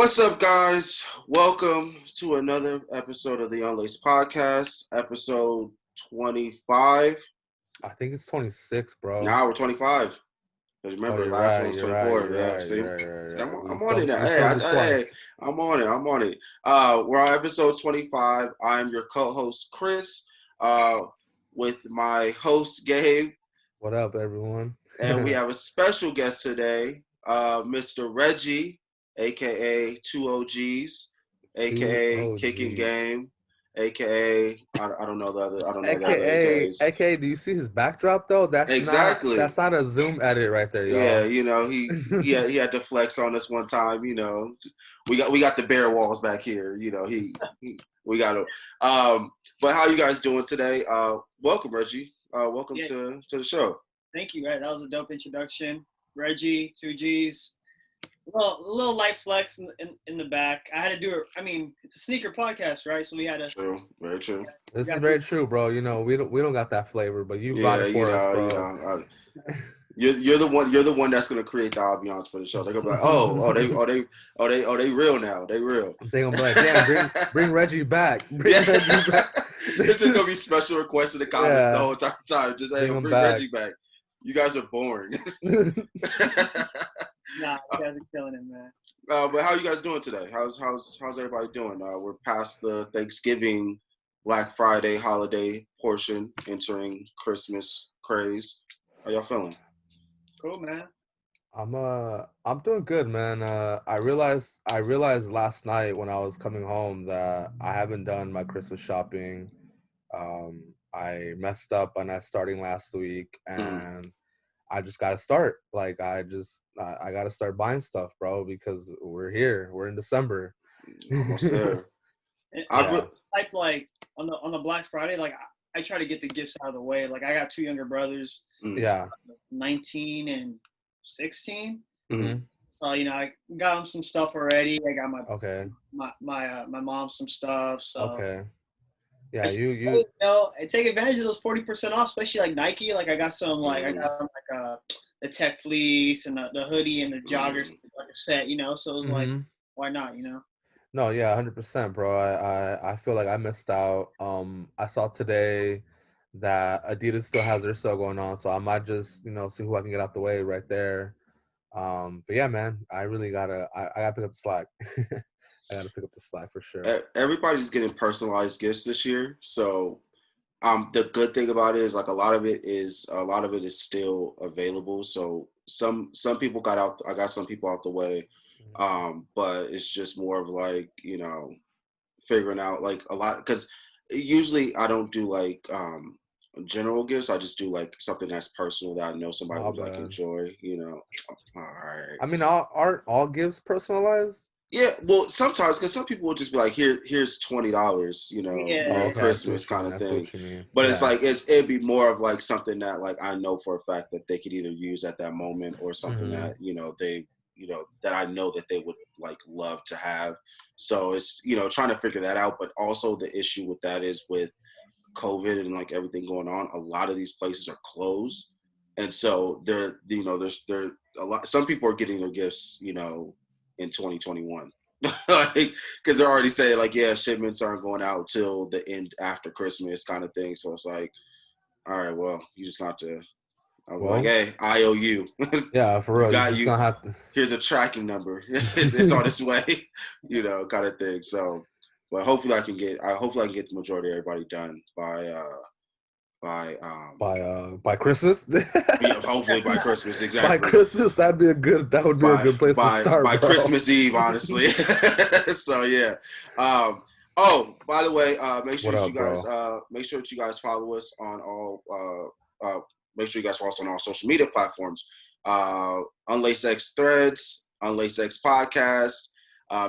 What's up, guys? Welcome to another episode of the Unlaced Podcast, episode 25. I think it's 26, bro. Now we're 25. Because remember, last one was 24. Right, See? right. I'm on it now. Hey, I'm on it. We're on episode 25. I'm your co-host, Chris, with my host, Gabe. What up, everyone? And we have a special guest today, Mr. Reggie, a.k.a. 2OGs, a.k.a. Kickin Game, a.k.a. I don't know the other. I don't know the other AKAs. A.k.a. Do you see his backdrop though? That's exactly. That's not a zoom edit right there, y'all. Yeah, you know he had to flex on us one time. You know, we got the bare walls back here. You know we got to. But how you guys doing today? Welcome, Reggie. Welcome to the show. Thank you. Right, that was a dope introduction. Reggie, 2Gs. Well, a little light flex in the back. I had to do it. I mean, it's a sneaker podcast, right? So we had to. True, very true. This is very true, bro. You know, we don't got that flavor, but you brought it for us, bro. You're the one that's gonna create the ambiance for the show. They're gonna be like, they real now. They real. They gonna be like, damn, bring Reggie back. Reggie back. It's just gonna be special requests in the comments the whole time. Just bring Reggie back. You guys are boring. Nah, you guys are killing it, man. But how you guys doing today? How's everybody doing? We're past the Thanksgiving, Black Friday holiday portion, entering Christmas craze. How y'all feeling? Cool, man. I'm doing good, man. I realized last night when I was coming home that I haven't done my Christmas shopping. I messed up on that starting last week, and I just gotta start. Like I gotta start buying stuff, bro, because we're here. We're in December. Almost there. Like on the Black Friday, like I try to get the gifts out of the way. Like I got two younger brothers. Yeah. 19 and 16. Mm-hmm. So I got them some stuff already. I got my mom some stuff. So okay. Yeah, I take advantage of those 40% off, especially like Nike. Like I got some I got the tech fleece and the hoodie and the joggers like a set, so it was like, why not, No, yeah, 100%, bro. I feel like I missed out. I saw today that Adidas still has their sale going on, so I might just, see who I can get out the way right there. But yeah, man, I really gotta pick up the slack. I gotta pick up the slack for sure. Everybody's getting personalized gifts this year, so the good thing about it is like a lot of it is still available. So some people got out. I got some people out the way, but it's just more of like figuring out like a lot, because usually I don't do like general gifts. I just do like something that's personal that I know somebody would like enjoy. All right. I mean, aren't all gifts personalized? Yeah, well, sometimes, because some people will just be like, here's $20, Christmas kind of thing. But it's like it'd be more of like something that like I know for a fact that they could either use at that moment, or something that they that I know that they would like love to have. So it's trying to figure that out. But also the issue with that is with COVID and like everything going on, a lot of these places are closed, and so they're there's a lot. Some people are getting their gifts in 2021, like, because they're already saying like, shipments aren't going out till the end after Christmas kind of thing. So it's like, all right, well, you just got to. I'm like, hey, I owe you. Yeah, for real. You're just gonna have to. Here's a tracking number. it's on its way, kind of thing. So, but hopefully I can get the majority of everybody done by Christmas. Hopefully by Christmas, exactly. By Christmas, that would be a good place to start. By bro. Christmas Eve, honestly. So yeah. Oh, by the way, make sure that you guys follow us on all. Make sure you guys follow us on all social media platforms. Unlaced X Threads, Unlaced X Podcast.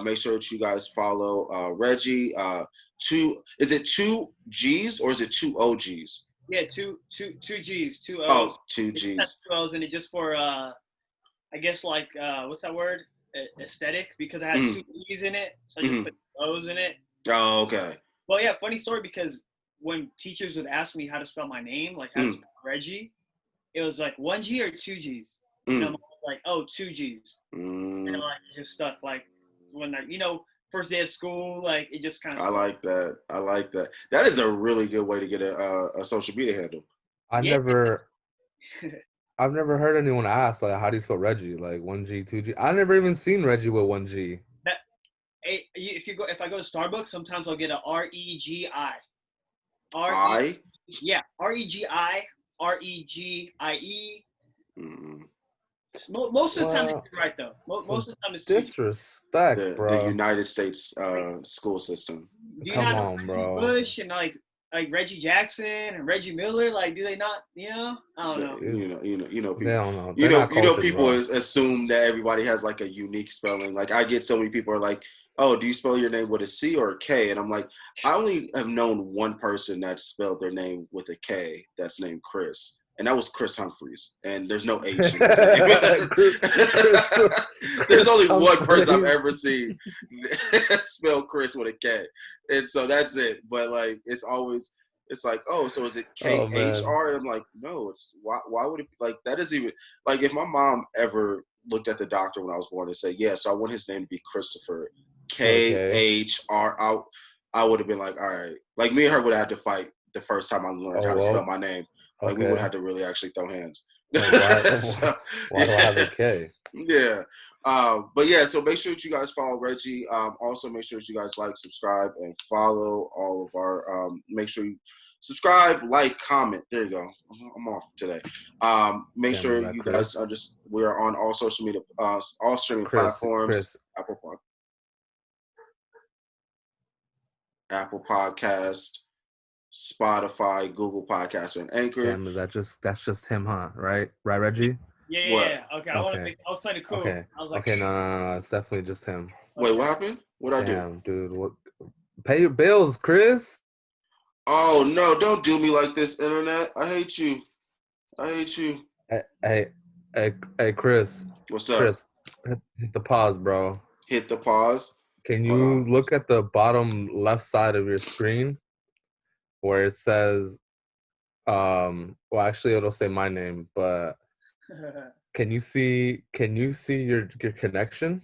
Make sure that you guys follow Reggie. Is it 2Gs or is it 2OGs? Yeah, two Gs, 2 O's. Oh, 2Gs. 2 O's in it just for I guess like what's that word? Aesthetic, because I had 2 E's in it, so I just put O's in it. Oh, okay. Well, yeah, funny story, because when teachers would ask me how to spell my name, like how to spell Reggie, it was like 1G or 2Gs. And I'm like, oh, 2Gs. And I'm like, just stuck like when first day of school, like it just kind of. I like that. That is a really good way to get a social media handle. I've never heard anyone ask like, how do you spell Reggie? Like 1G, 2G. I never even seen Reggie with 1G. If I go to Starbucks, sometimes I'll get a REGI. Yeah, REGI, REGIE. Mm-hmm. Most of the time, it's right though. Most of the time, it's disrespect, bro. The United States school system. Come on, bro. Bush and like Reggie Jackson and Reggie Miller, like, do they not? I don't know. People. They don't know. People assume that everybody has like a unique spelling. Like I get so many people are like, "Oh, do you spell your name with a C or a K?" And I'm like, I only have known one person that spelled their name with a K. That's named Chris. And that was Chris Humphreys, and there's no H in his name. There's only one person I've ever seen spell Chris with a K, and so that's it. But like, it's like, oh, so is it KHR? And I'm like, no, it's why would it be like that? Isn't even like if my mom ever looked at the doctor when I was born and said, yeah, so I want his name to be Christopher KHR. I would have been like, all right, like me and her would have had to fight the first time I learned how to spell my name. Like we would have to really actually throw hands. Why do I have a K? Yeah. But yeah, so make sure that you guys follow Reggie. Also make sure that you guys like, subscribe, and follow all of our make sure you subscribe, like, comment. There you go. I'm off today. Make sure you guys we are on all social media, all streaming platforms. Apple Podcast, Spotify, Google Podcasts, and Anchor. Damn, that's just him, huh? Right, Reggie? Yeah. Okay. I was playing it cool. Okay. I was like, okay, no, it's definitely just him. Wait, what happened? What'd I do? Damn, dude, what? Pay your bills, Chris. Oh no! Don't do me like this, internet. I hate you. Hey, Chris. What's up? Chris, hit the pause, bro. Hit the pause. Can you look at the bottom left side of your screen where it says, well, actually, it'll say my name, but can you see your connection?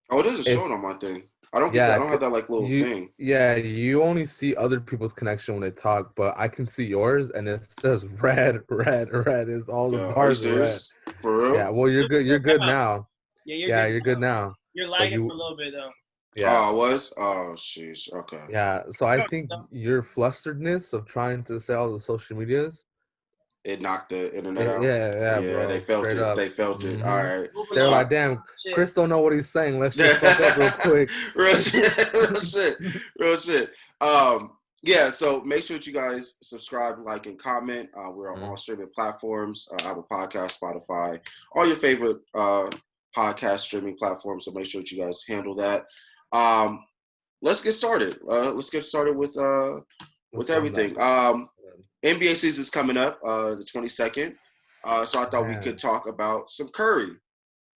Oh, it isn't showing on my thing. I don't get that. I don't have that like little thing. Yeah, you only see other people's connection when they talk, but I can see yours, and it says red. It's all the bars are red. For real? Yeah. Well, you're good. You're good now. Yeah, you're good now. You're lagging for a little bit though. Yeah. Oh, I was? Oh, sheesh. Okay. Yeah. So I think your flusteredness of trying to say all the social medias, it knocked the internet out. Yeah, bro. They felt it. Up. They felt it. All right. They're like, damn, Chris don't know what he's saying. Let's just fuck up real quick. Real shit. Yeah, so make sure that you guys subscribe, like, and comment. We're on all streaming platforms, Apple Podcast, Spotify, all your favorite podcast streaming platforms. So make sure that you guys handle that. Let's get started. Let's get started with everything. NBA season's coming up, the 22nd. So I thought we could talk about some Curry.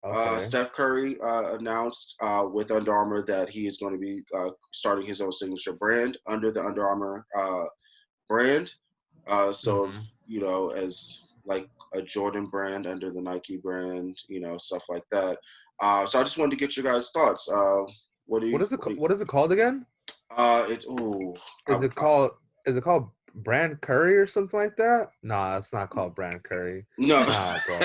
Okay. Steph Curry announced with Under Armour that he is going to be starting his own signature brand under the Under Armour brand. So, as like a Jordan brand under the Nike brand, stuff like that. So I just wanted to get your guys' thoughts. What is it called again? Is it called Brand Curry or something like that? Nah, it's not called Brand Curry. No. Nah, bro.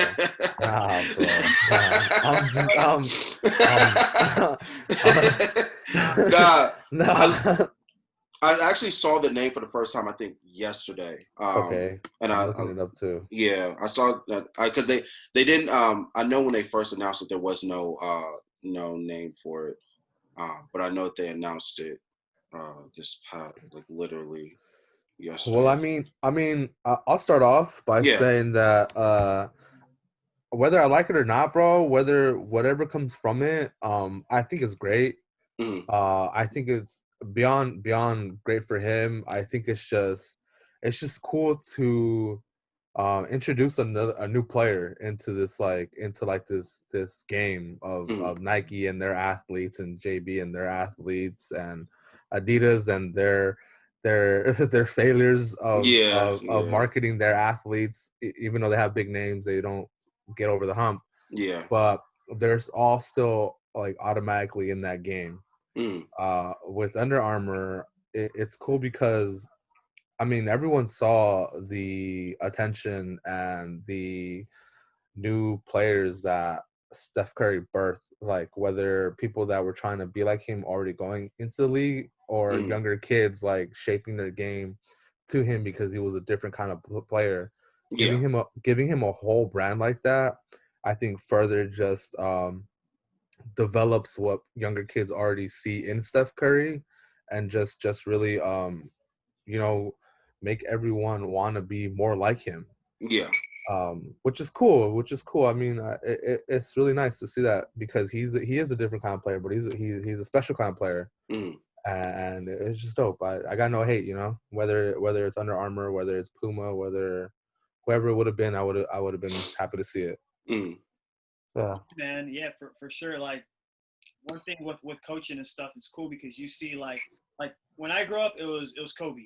Nah. I actually saw the name for the first time, I think, yesterday. Okay. And I'm looking it up too. Yeah, I saw that because they didn't. I know when they first announced it, there was no name for it. But I know that they announced it this past, like literally yesterday. Well, I mean, I'll start off by saying that whether I like it or not, bro, whatever comes from it, I think it's great. Mm-hmm. I think it's beyond great for him. I think it's just cool to introduce a new player into this game of Nike and their athletes, and JB and their athletes, and Adidas and their failures of marketing their athletes. Even though they have big names, they don't get over the hump. Yeah. But there's all still like automatically in that game. Mm. With Under Armour, it's cool because, I mean, everyone saw the attention and the new players that Steph Curry birthed, like whether people that were trying to be like him already going into the league or younger kids like shaping their game to him because he was a different kind of player. Yeah. Giving him a whole brand like that, I think further just develops what younger kids already see in Steph Curry, and just really make everyone want to be more like him. Yeah. Which is cool. I mean, it's really nice to see that because he is a different kind of player, but he's a special kind of player, and it's just dope. I got no hate, whether it's Under Armour, whether it's Puma, whether whoever it would have been, I would have been happy to see it. Yeah, man, yeah, for sure. Like one thing with coaching and stuff, it's cool because you see like when I grew up, it was Kobe,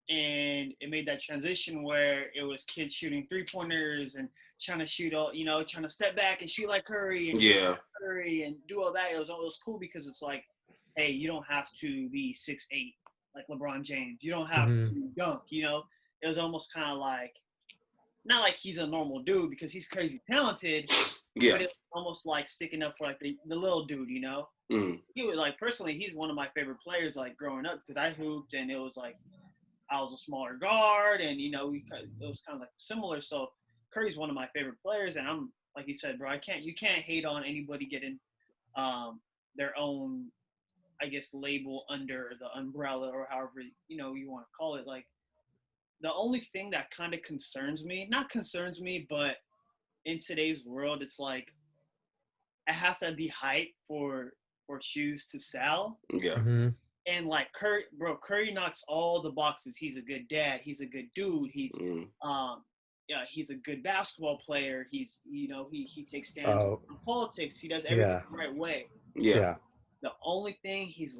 and it made that transition where it was kids shooting 3-pointers and trying to shoot all, trying to step back and shoot like Curry and Curry and do all that. It was cool because it's like, hey, you don't have to be 6'8" like LeBron James. You don't have to dunk. It was almost kind of like, not like he's a normal dude because he's crazy talented. Yeah. But it's almost like sticking up for like the little dude. He was like, personally, he's one of my favorite players like growing up because I hooped and it was like, I was a smaller guard, and it was kind of like similar. So Curry's one of my favorite players, and I'm like you said, bro. You can't hate on anybody getting their own, I guess, label under the umbrella or however you want to call it. Like the only thing that kind of not concerns me, but in today's world, it's like it has to be hype for shoes to sell. Yeah. Mm-hmm. And like Curry knocks all the boxes. He's a good dad. He's a good dude. He's he's a good basketball player. He's he takes stands on politics. He does everything the right way. Yeah. The only thing he's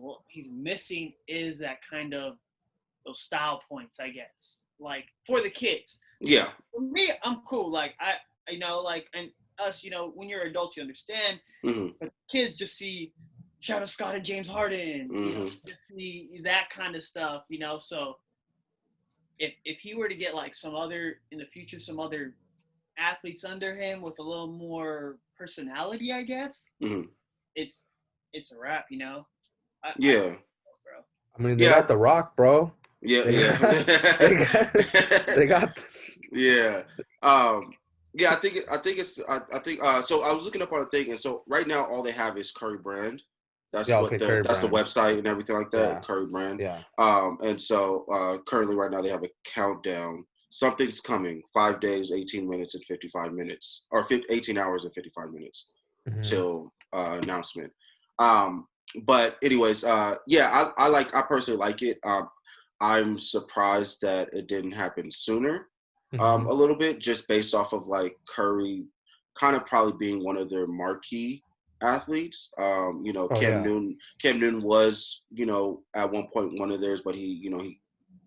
missing is that kind of those style points, I guess. Like for the kids. Yeah. For me, I'm cool. Like and us, when you're adults, you understand. But kids just see Travis Scott and James Harden, see that kind of stuff, So if he were to get like some other athletes under him with a little more personality, I guess, it's a wrap, Yeah. I mean, they got The Rock, bro. Yeah. They got. Yeah. Yeah, I think so I was looking up on a thing, and so right now all they have is Curry brand. That's the website and everything like that. Yeah. Curry brand. Yeah. And so currently right now they have a countdown. Something's coming. 5 days, 18 minutes, and 55 minutes, or 18 hours and 55 minutes till announcement. But anyways, I personally like it. I'm surprised that it didn't happen sooner. A little bit, just based off of like Curry kind of probably being one of their marquee athletes. Cam Newton was, at one point one of theirs, but he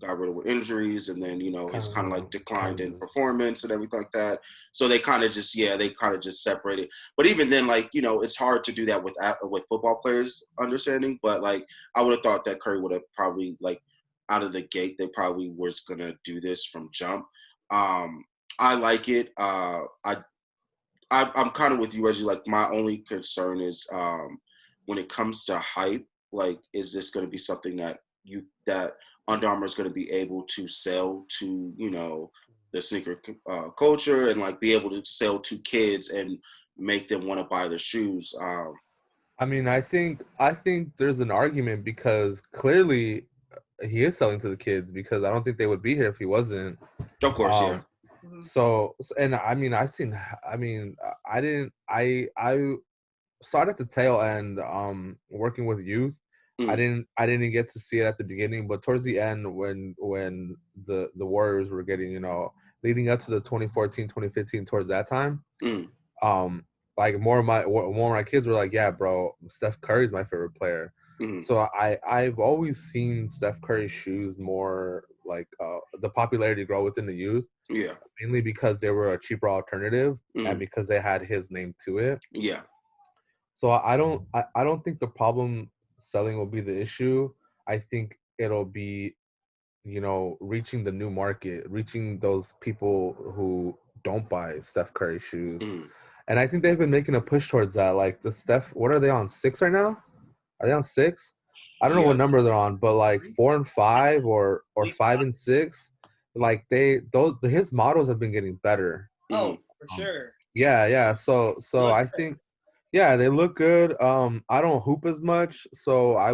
got rid of with injuries, and then he's kind of like declined in performance and everything like that. So they kind of just separated. But even then, like it's hard to do that with football players understanding. But like I would have thought that Curry would have probably like out of the gate they probably was gonna do this from jump. I like it. I'm kind of with you, Reggie. Like my only concern is when it comes to hype, like is this going to be something that Under Armour is going to be able to sell to the sneaker culture and like be able to sell to kids and make them want to buy their shoes. I mean, I think there's an argument because clearly he is selling to the kids, because I don't think they would be here if he wasn't. Of course, yeah. So, and I mean, I started at the tail end, working with youth. I didn't get to see it at the beginning, but towards the end when the Warriors were getting, leading up to the 2014, 2015, towards that time, like more of my kids were like, yeah, bro, Steph Curry's my favorite player. So I've always seen Steph Curry's shoes more like the popularity grow within the youth. Yeah. Mainly because they were a cheaper alternative and because they had his name to it. Yeah. So I don't think the problem selling will be the issue. I think it'll be, reaching the new market, reaching those people who don't buy Steph Curry shoes. And I think they've been making a push towards that. Like the Steph, what are they on, 6 right now? Are they on 6? I don't know what number they're on, but like 4 and 5 or 5 and 6, like his models have been getting better. Oh, for sure. Yeah. So I think, yeah, they look good. I don't hoop as much, so I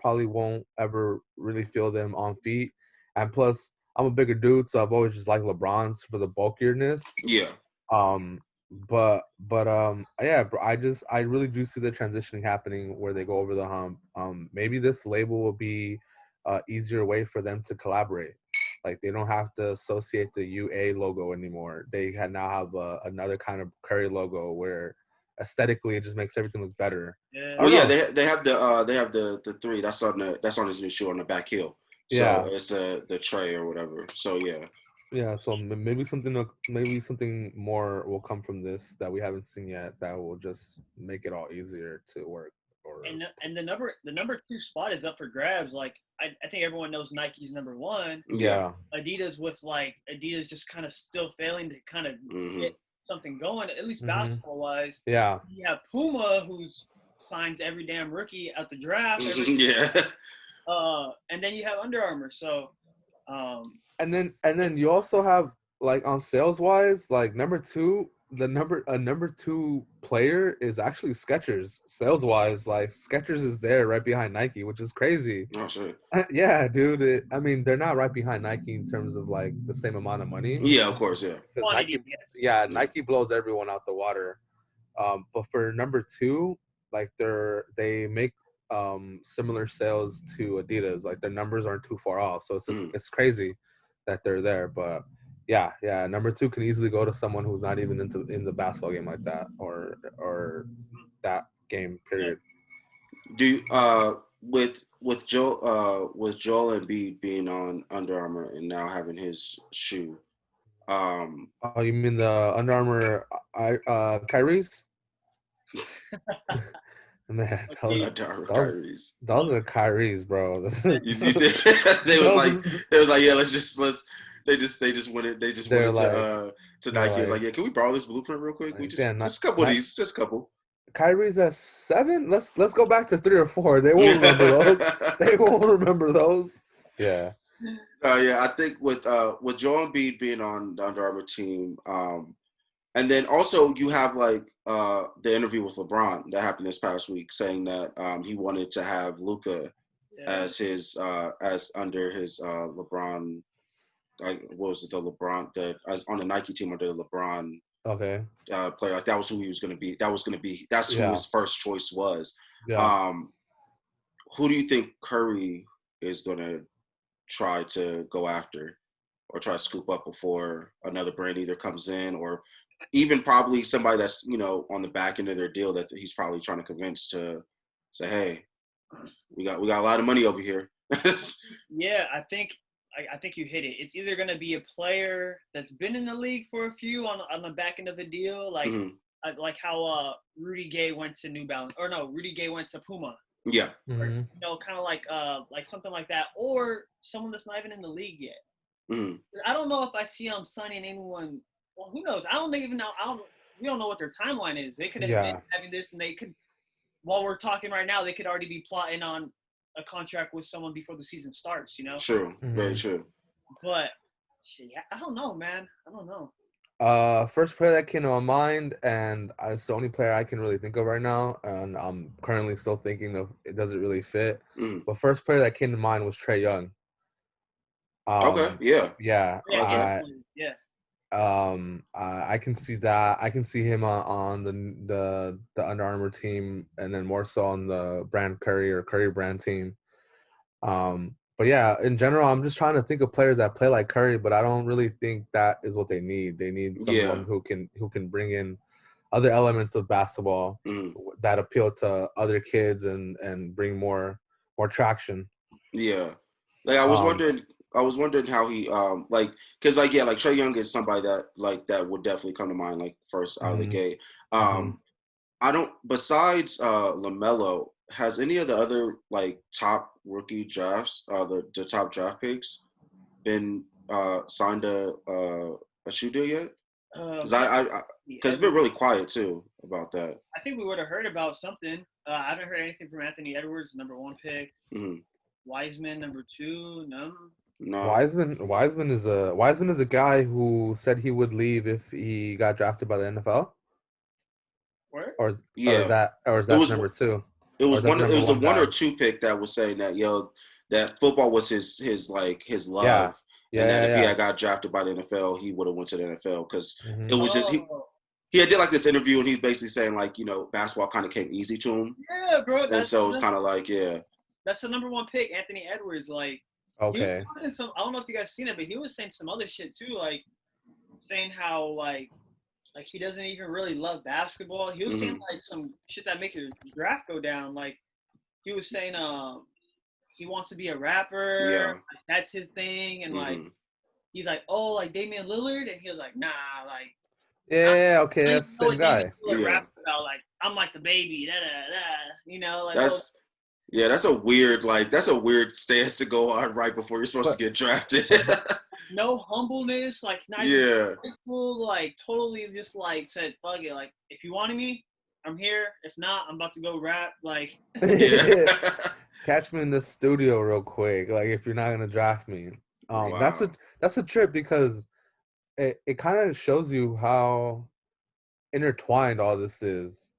probably won't ever really feel them on feet. And plus, I'm a bigger dude, so I've always just liked LeBron's for the bulkierness. Yeah. But yeah, I really do see the transitioning happening where they go over the hump. Maybe this label will be easier way for them to collaborate. Like they don't have to associate the UA logo anymore. They now have another kind of Curry logo where aesthetically it just makes everything look better. Yeah. Well, yeah, they have the 3 that's on his new shoe on the back heel. So yeah, it's the tray or whatever. So yeah. Yeah, so maybe something more will come from this that we haven't seen yet that will just make it all easier to work. And the number 2 spot is up for grabs. Like I think everyone knows Nike's number 1. Yeah. Adidas just kind of still failing to kind of get something going, at least basketball wise. Yeah. You have Puma, who signs every damn rookie at the draft. Yeah. And then you have Under Armour. So. And then you also have, like, on sales wise, like number 2 player is actually Skechers. Sales wise, like Skechers is there right behind Nike, which is crazy. Oh, sure. Yeah, dude. They're not right behind Nike in terms of like the same amount of money. Yeah, of course, yeah. Nike blows everyone out the water. But for number 2, like they make similar sales to Adidas. Like their numbers aren't too far off, so it's crazy that they're there. But yeah, number 2 can easily go to someone who's not even in the basketball game like that or that game period. Do you, with Joel Embiid being on Under Armour and now having his shoe? Oh, you mean the Under Armour Kyrie's? Man, those are Kyrie's, bro. They was like, yeah, they just went it. They just went to Nike. It was like, yeah, can we borrow this blueprint real quick? We just a couple of these, just a couple. Kyrie's at 7. Let's go back to 3 or 4. They won't remember those. They won't remember those. Yeah. Yeah, I think with Joel Embiid being on the Under Armour team, and then also you have like the interview with LeBron that happened this past week, saying that he wanted to have Luka as his as under his LeBron. Like, what was it? As on the Nike team under the LeBron. Okay. Player, like that was who he was going to be. That's who his first choice was. Yeah. Who do you think Curry is going to try to go after or try to scoop up before another brand either comes in, or even probably somebody that's, on the back end of their deal that he's probably trying to convince to say, hey, we got a lot of money over here. Yeah, I think you hit it. It's either going to be a player that's been in the league for a few on the back end of a deal, like like how Rudy Gay went to New Balance, or no, Rudy Gay went to Puma. Yeah. Or, kind of like something like that, or someone that's not even in the league yet. I don't know if I see them signing anyone. Well, who knows? I don't even know. We don't know what their timeline is. They could have been having this, and they could, while we're talking right now, they could already be plotting on a contract with someone before the season starts. True. Very true. But yeah, I don't know, man. I don't know. First player that came to my mind, and it's the only player I can really think of right now, and I'm currently still thinking of it doesn't really fit. But first player that came to mind was Trae Young. Okay. Yeah. Yeah. I can see that. I can see him on the Under Armour team, and then more so on the brand Curry or Curry brand team. But yeah, in general, I'm just trying to think of players that play like Curry, but I don't really think that is what they need. They need someone who can bring in other elements of basketball that appeal to other kids and bring more traction. Yeah, like I was wondering how he because Trae Young is somebody that would definitely come to mind, like, first out of the gate. Besides LaMelo, has any of the other like top rookie drafts, the top draft picks, been signed a shoe deal yet? Because it's been really quiet too about that. I think we would have heard about something. I haven't heard anything from Anthony Edwards, number 1 pick. Mm-hmm. Wiseman, number 2, none. No. Wiseman is a guy who said he would leave if he got drafted by the NFL. Where? Or is that number 2? It was the 1 or 2 pick that was saying that that football was his love. Yeah. Yeah, and if he had got drafted by the NFL, he would have went to the NFL because it was just he had did like this interview and he's basically saying like basketball kind of came easy to him. Yeah, bro. And so it's kind of like That's the number 1 pick, Anthony Edwards. Like okay. I don't know if you guys seen it, but he was saying some other shit too, like saying how like he doesn't even really love basketball. He was saying like some shit that make his draft go down. Like he was saying he wants to be a rapper. Yeah. Like, that's his thing. And like he's like, oh, like Damian Lillard, and he was like, nah, like okay, that's the same guy. Rap about like I'm like the baby, like that's a weird stance to go on right before you're supposed to get drafted. No humbleness, like not even grateful, like totally just like said, fuck it, like if you wanted me, I'm here. If not, I'm about to go rap. Like catch me in the studio real quick. Like if you're not gonna draft me. Wow. That's a trip because it kind of shows you how intertwined all this is.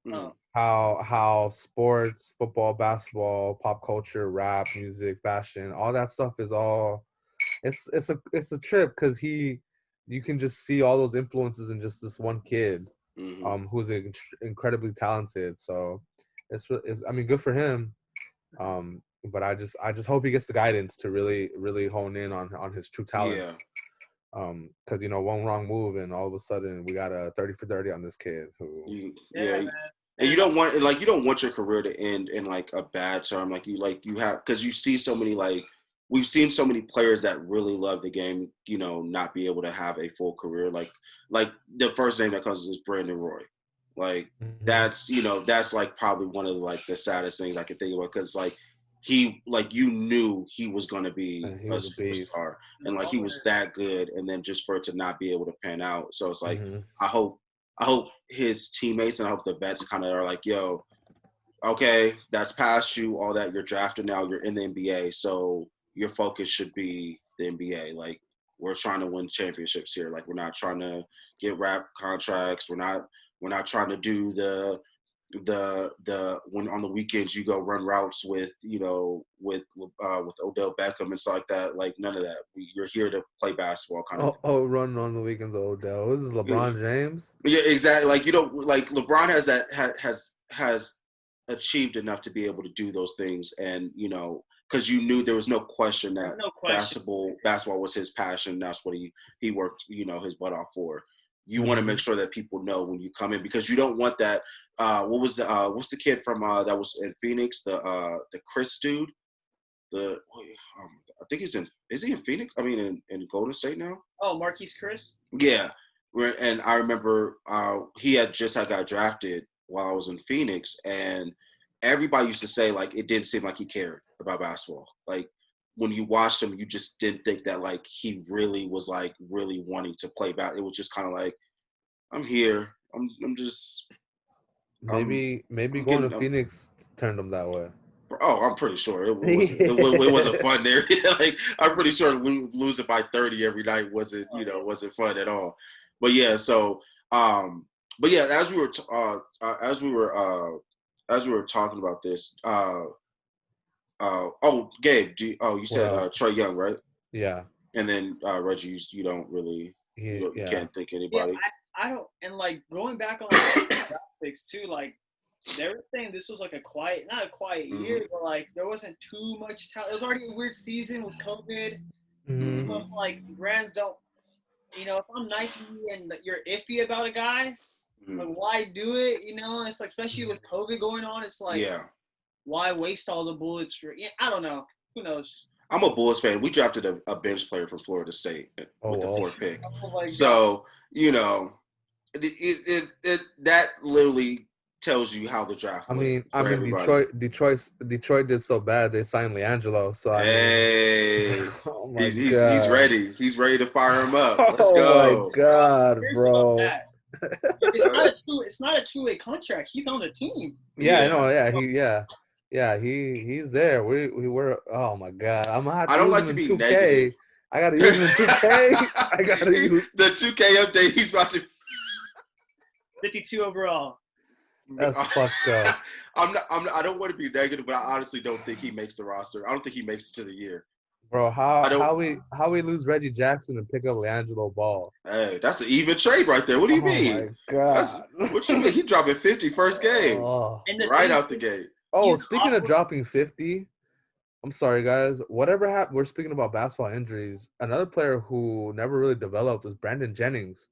How sports, football, basketball, pop culture, rap, music, fashion, all that stuff is all it's a trip because you can just see all those influences in just this one kid who's incredibly talented. So it's I mean good for him. But I just hope he gets the guidance to really, really hone in on his true talents. Because one wrong move and all of a sudden we got a 30 for 30 on this kid who. And you don't want your career to end in like a bad term. Like you have because you see so many we've seen so many players that really love the game, not be able to have a full career. Like the first name that comes is Brandon Roy. Like that's like probably one of the saddest things I could think about because he you knew he was going to be a superstar and he was that good and then just for it to not be able to pan out. So it's like I hope his teammates and I hope the vets kind of are like, yo, okay, that's past you, all that, you're drafted now, you're in the NBA, so your focus should be the NBA. Like we're trying to win championships here. Like we're not trying to get rap contracts. We're not trying to do the when on the weekends you go run routes with Odell Beckham and stuff like that. Like none of that. You're here to play basketball kind of. Run on the weekends with Odell. This is LeBron James. Yeah, exactly. Like LeBron has achieved enough to be able to do those things, and because you knew there was no question that basketball was his passion. That's what he worked his butt off for. You want to make sure that people know when you come in because you don't want that. What's the kid from that was in Phoenix? The Chris dude. I think is he in Phoenix? I mean, in Golden State now. Oh, Marquise Chris. Yeah, and I remember he had got drafted while I was in Phoenix, and everybody used to say it didn't seem like he cared about basketball. Like when you watched him, you just didn't think that he really was really wanting to play basketball. It was just kind of I'm here. I'm just maybe going to Phoenix turned him that way. Oh, I'm pretty sure it wasn't fun there. I'm pretty sure losing by 30 every night wasn't fun at all. But yeah, so as we were talking about this, Gabe, you said Trae Young, right? Yeah. And then Reggie, you don't really can't think anybody. Yeah, I don't, and going back on the picks too, they were saying this was not a quiet year, but there wasn't too much talent. It was already a weird season with COVID. So brands don't, if I'm Nike and you're iffy about a guy, why do it? It's especially with COVID going on, it's why waste all the bullets for? I don't know. Who knows? I'm a Bulls fan. We drafted a bench player from Florida State with the 4th pick. Oh my God. So that literally tells you how the draft went. I mean, Detroit did so bad they signed LiAngelo. So oh my God, he's ready. He's ready to fire him up. Let's go. Oh my God, bro. It's not a two-way contract. He's on the team. Yeah, I know. Yeah, he's there. We were. Oh my God, I'm gonna have to. I don't like to be 2K. Negative. I gotta use him in 2K. I gotta use the 2K update. He's about to 52 overall. That's fucked up. I don't want to be negative, but I honestly don't think he makes the roster. I don't think he makes it to the year. Bro, how we lose Reggie Jackson and pick up LiAngelo Ball? Hey, that's an even trade right there. What do you mean? Oh my God. What you mean? He dropping 50 first game. Right out the gate. Oh, speaking of dropping 50, I'm sorry guys. Whatever happened, we're speaking about basketball injuries. Another player who never really developed was Brandon Jennings.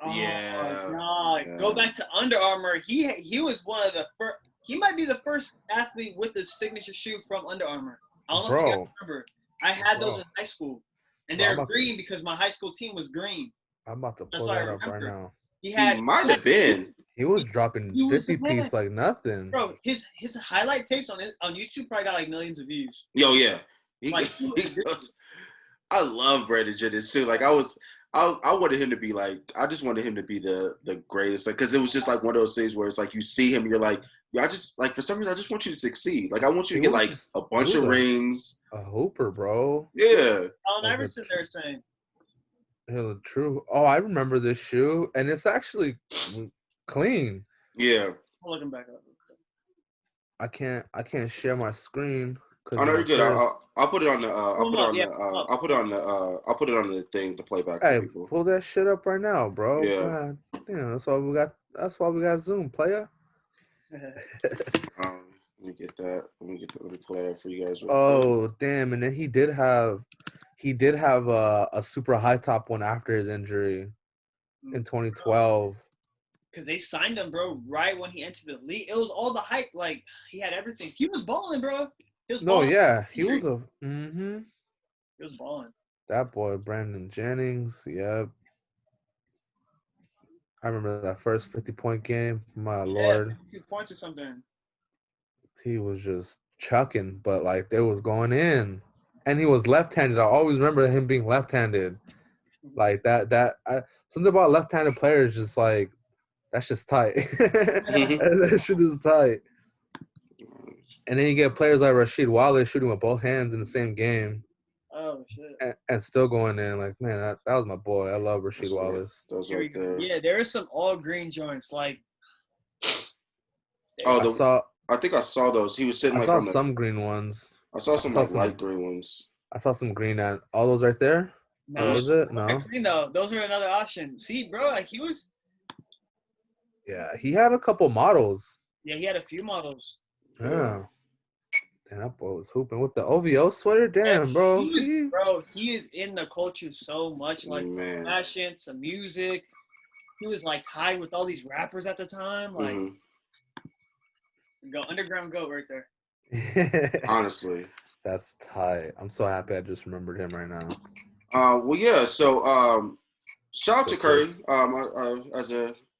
Oh my God. Go back to Under Armour. He was one of the first. He might be the first athlete with the signature shoe from Under Armour. I don't know if you guys remember. I had those in high school, and they're green because my high school team was green. I'm about to pull that up right now. He might have been. He was dropping 50 piece like nothing. Bro, his highlight tapes on YouTube probably got like millions of views. Yo, yeah. I love Brandon Jennings too. Like I wanted him to be like, I just wanted him to be the greatest. Like, cause it was just like one of those things where it's like you see him and you're like, I just like for some reason I just want you to succeed. Like I want you to get like a bunch of rings. A hooper, bro. Yeah. Allen Iverson, they're saying. True. Oh, I remember this shoe, and it's actually clean. Yeah. I'm looking back up. I can't share my screen. I know you're good. I'll put it on the. I'll put it on the thing to play back. Hey, for people. Pull that shit up right now, bro. Yeah. Damn, that's why we got Zoom, player. Let me get that. Let me pull that up for you guys. Oh, damn! And then he did have a super high top one after his injury in 2012. Because they signed him, bro, right when he entered the league. It was all the hype. Like he had everything. He was balling, bro. He was balling. No, yeah, he was He was balling. That boy, Brandon Jennings. Yep. I remember that first 50-point game. My Lord. 2 points or something. He was just chucking, but like they was going in. And he was left-handed. I always remember him being left-handed. Like something about left-handed players just like that's just tight. That shit is tight. And then you get players like Rasheed Wallace shooting with both hands in the same game. Oh shit! And still going in. Like, man, that was my boy. I love Rasheed Wallace. Those right there. Yeah, there are some all green joints. Like, I think I saw those. He was sitting. I saw some green ones. I saw some light green ones. I saw some green at all those right there. No, was it? No. No, those were another option. See, bro, like he was. Yeah, he had a couple models. Yeah, he had a few models. Yeah. Damn, that boy was hooping with the OVO sweater. Damn, bro. He is in the culture so much, like from fashion to music. He was like tied with all these rappers at the time. Like, go underground goat right there. Honestly, that's tight. I'm so happy I just remembered him right now. Well, yeah. So, shout out to Curry.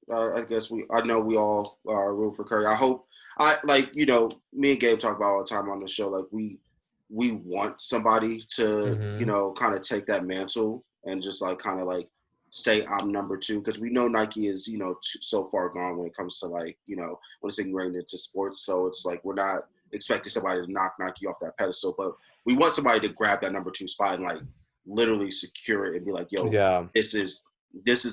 I guess I know we all root for Curry. I hope me and Gabe talk about all the time on the show. Like we want somebody to kind of take that mantle and just like kind of like say I'm number two, because we know Nike is so far gone when it comes to like when it's ingrained into sports. So it's like we're not expecting somebody to knock Nike off that pedestal, but we want somebody to grab that number two spot and like literally secure it and be like, yo, this is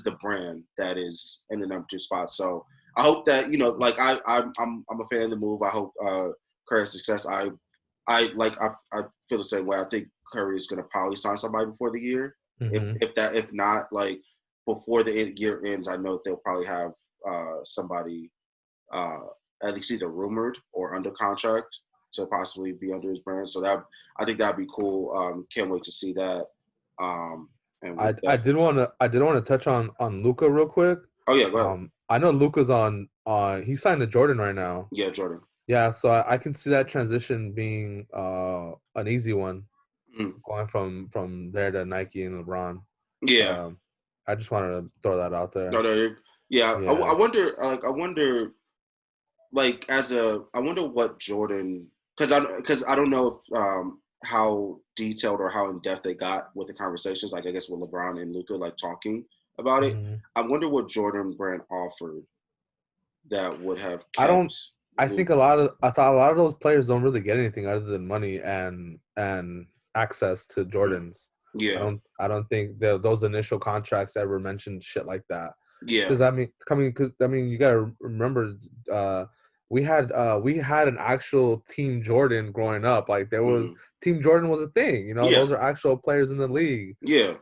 the brand that is in the number two spot. So I hope that like I'm a fan of the move. I hope Curry's success. I feel the same way. I think Curry is going to probably sign somebody before the year. If not, like before the year ends, I know they'll probably have somebody at least either rumored or under contract to possibly be under his brand. So I think that'd be cool. Can't wait to see that. I did want to touch on Luka real quick. Oh yeah, go ahead. I know Luka's on he signed to Jordan right now. Yeah, Jordan. Yeah, so I can see that transition being an easy one, going from there to Nike and LeBron. Yeah. I just wanted to throw that out there. No, yeah. I wonder like I wonder what Jordan, because I don't know if how detailed or how in depth they got with the conversations. Like I guess with LeBron and Luka like talking about it. I wonder what Jordan Brand offered that would have kept. I think a lot of those players don't really get anything other than money and access to Jordans. Yeah. I don't think those initial contracts ever mentioned shit like that. Yeah. Because you gotta remember, we had an actual Team Jordan growing up. Like there was Team Jordan was a thing. You know, those are actual players in the league. Yeah.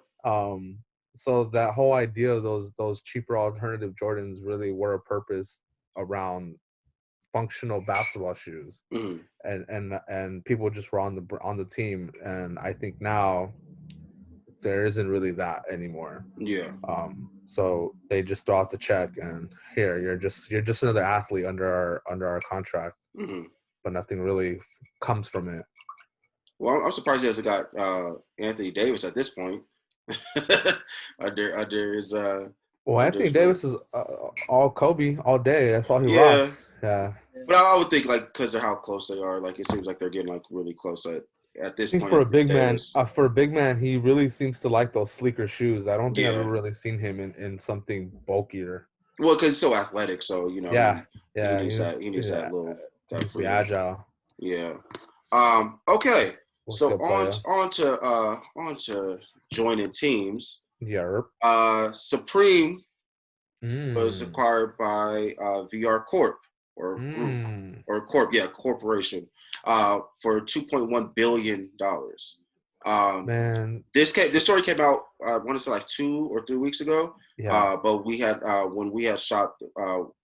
So that whole idea of those cheaper alternative Jordans really were a purpose around functional basketball shoes, and people just were on the team, and I think now there isn't really that anymore. Yeah. So they just throw out the check and here you're just another athlete under our contract, but nothing really comes from it. Well, I'm surprised he hasn't got Anthony Davis at this point. under his Well, Anthony Davis is all Kobe all day. That's all he rocks. Yeah. But I would think like because of how close they are, like it seems like they're getting like really close at this point. For a big man, he really seems to like those sleeker shoes. I don't think I've ever really seen him in something bulkier. Well, because he's so athletic, so you know. He needs that little. That free agile. Yeah. Okay. So on to joining teams. Europe. Supreme was acquired by VR Corp or group or Corp, corporation, for $2.1 billion. Man, this story came out. I want to say like 2 or 3 weeks ago. Yeah. But we had when we had shot.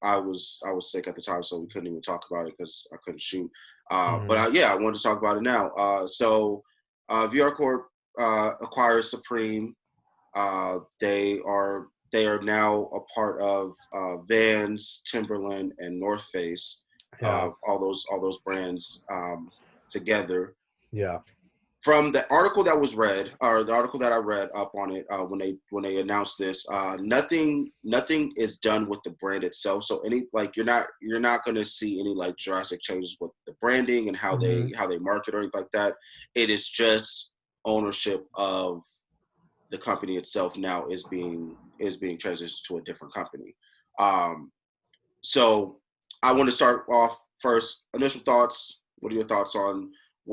I was sick at the time, so we couldn't even talk about it because I couldn't shoot. But I wanted to talk about it now. So VR Corp acquires Supreme. They are now a part of Vans, Timberland, and North Face. All those brands together. Yeah. From the article that was read, or the article that I read up on it, when they announced this, nothing is done with the brand itself. So you're not going to see any like drastic changes with the branding and how they market or anything like that. It is just ownership of the company itself now is being transitioned to a different company. So I want to start off first. Initial thoughts. What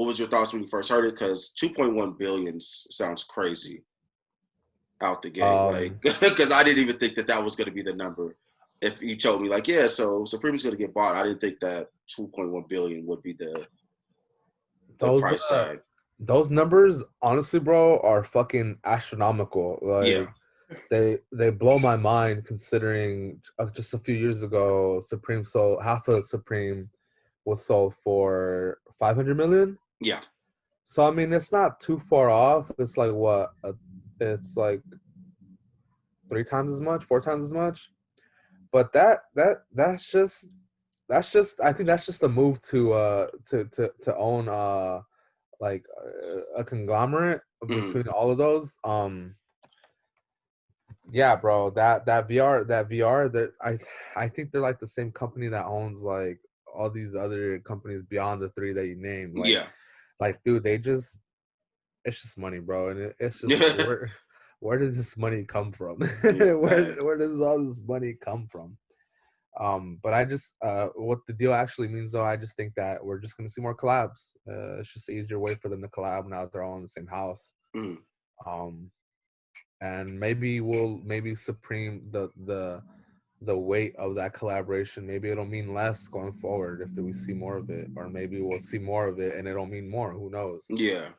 was your thoughts when you first heard it? Because 2.1 billion sounds crazy out the gate. Because I didn't even think that was going to be the number. If you told me like, so Supreme's going to get bought, I didn't think that 2.1 billion would be the price tag. Those numbers, honestly, bro, are fucking astronomical. Like, they blow my mind considering just a few years ago, Supreme sold half of Supreme was sold for 500 million. Yeah. So I mean, it's not too far off. It's like what? It's like 3 times as much, 4 times as much. But that's just I think that's just a move to own like a conglomerate between all of those. Yeah, bro, that VR that I think they're like the same company that owns like all these other companies beyond the 3 that you named. Like, like dude, it's just money, bro, and it's just where did this money come from? Where does all this money come from? But I just what the deal actually means, though, I just think that we're just gonna see more collabs. It's just an easier way for them to collab now that they're all in the same house. And maybe Supreme the weight of that collaboration, maybe it'll mean less going forward if we see more of it, or maybe we'll see more of it and it'll mean more. Who knows? Yeah.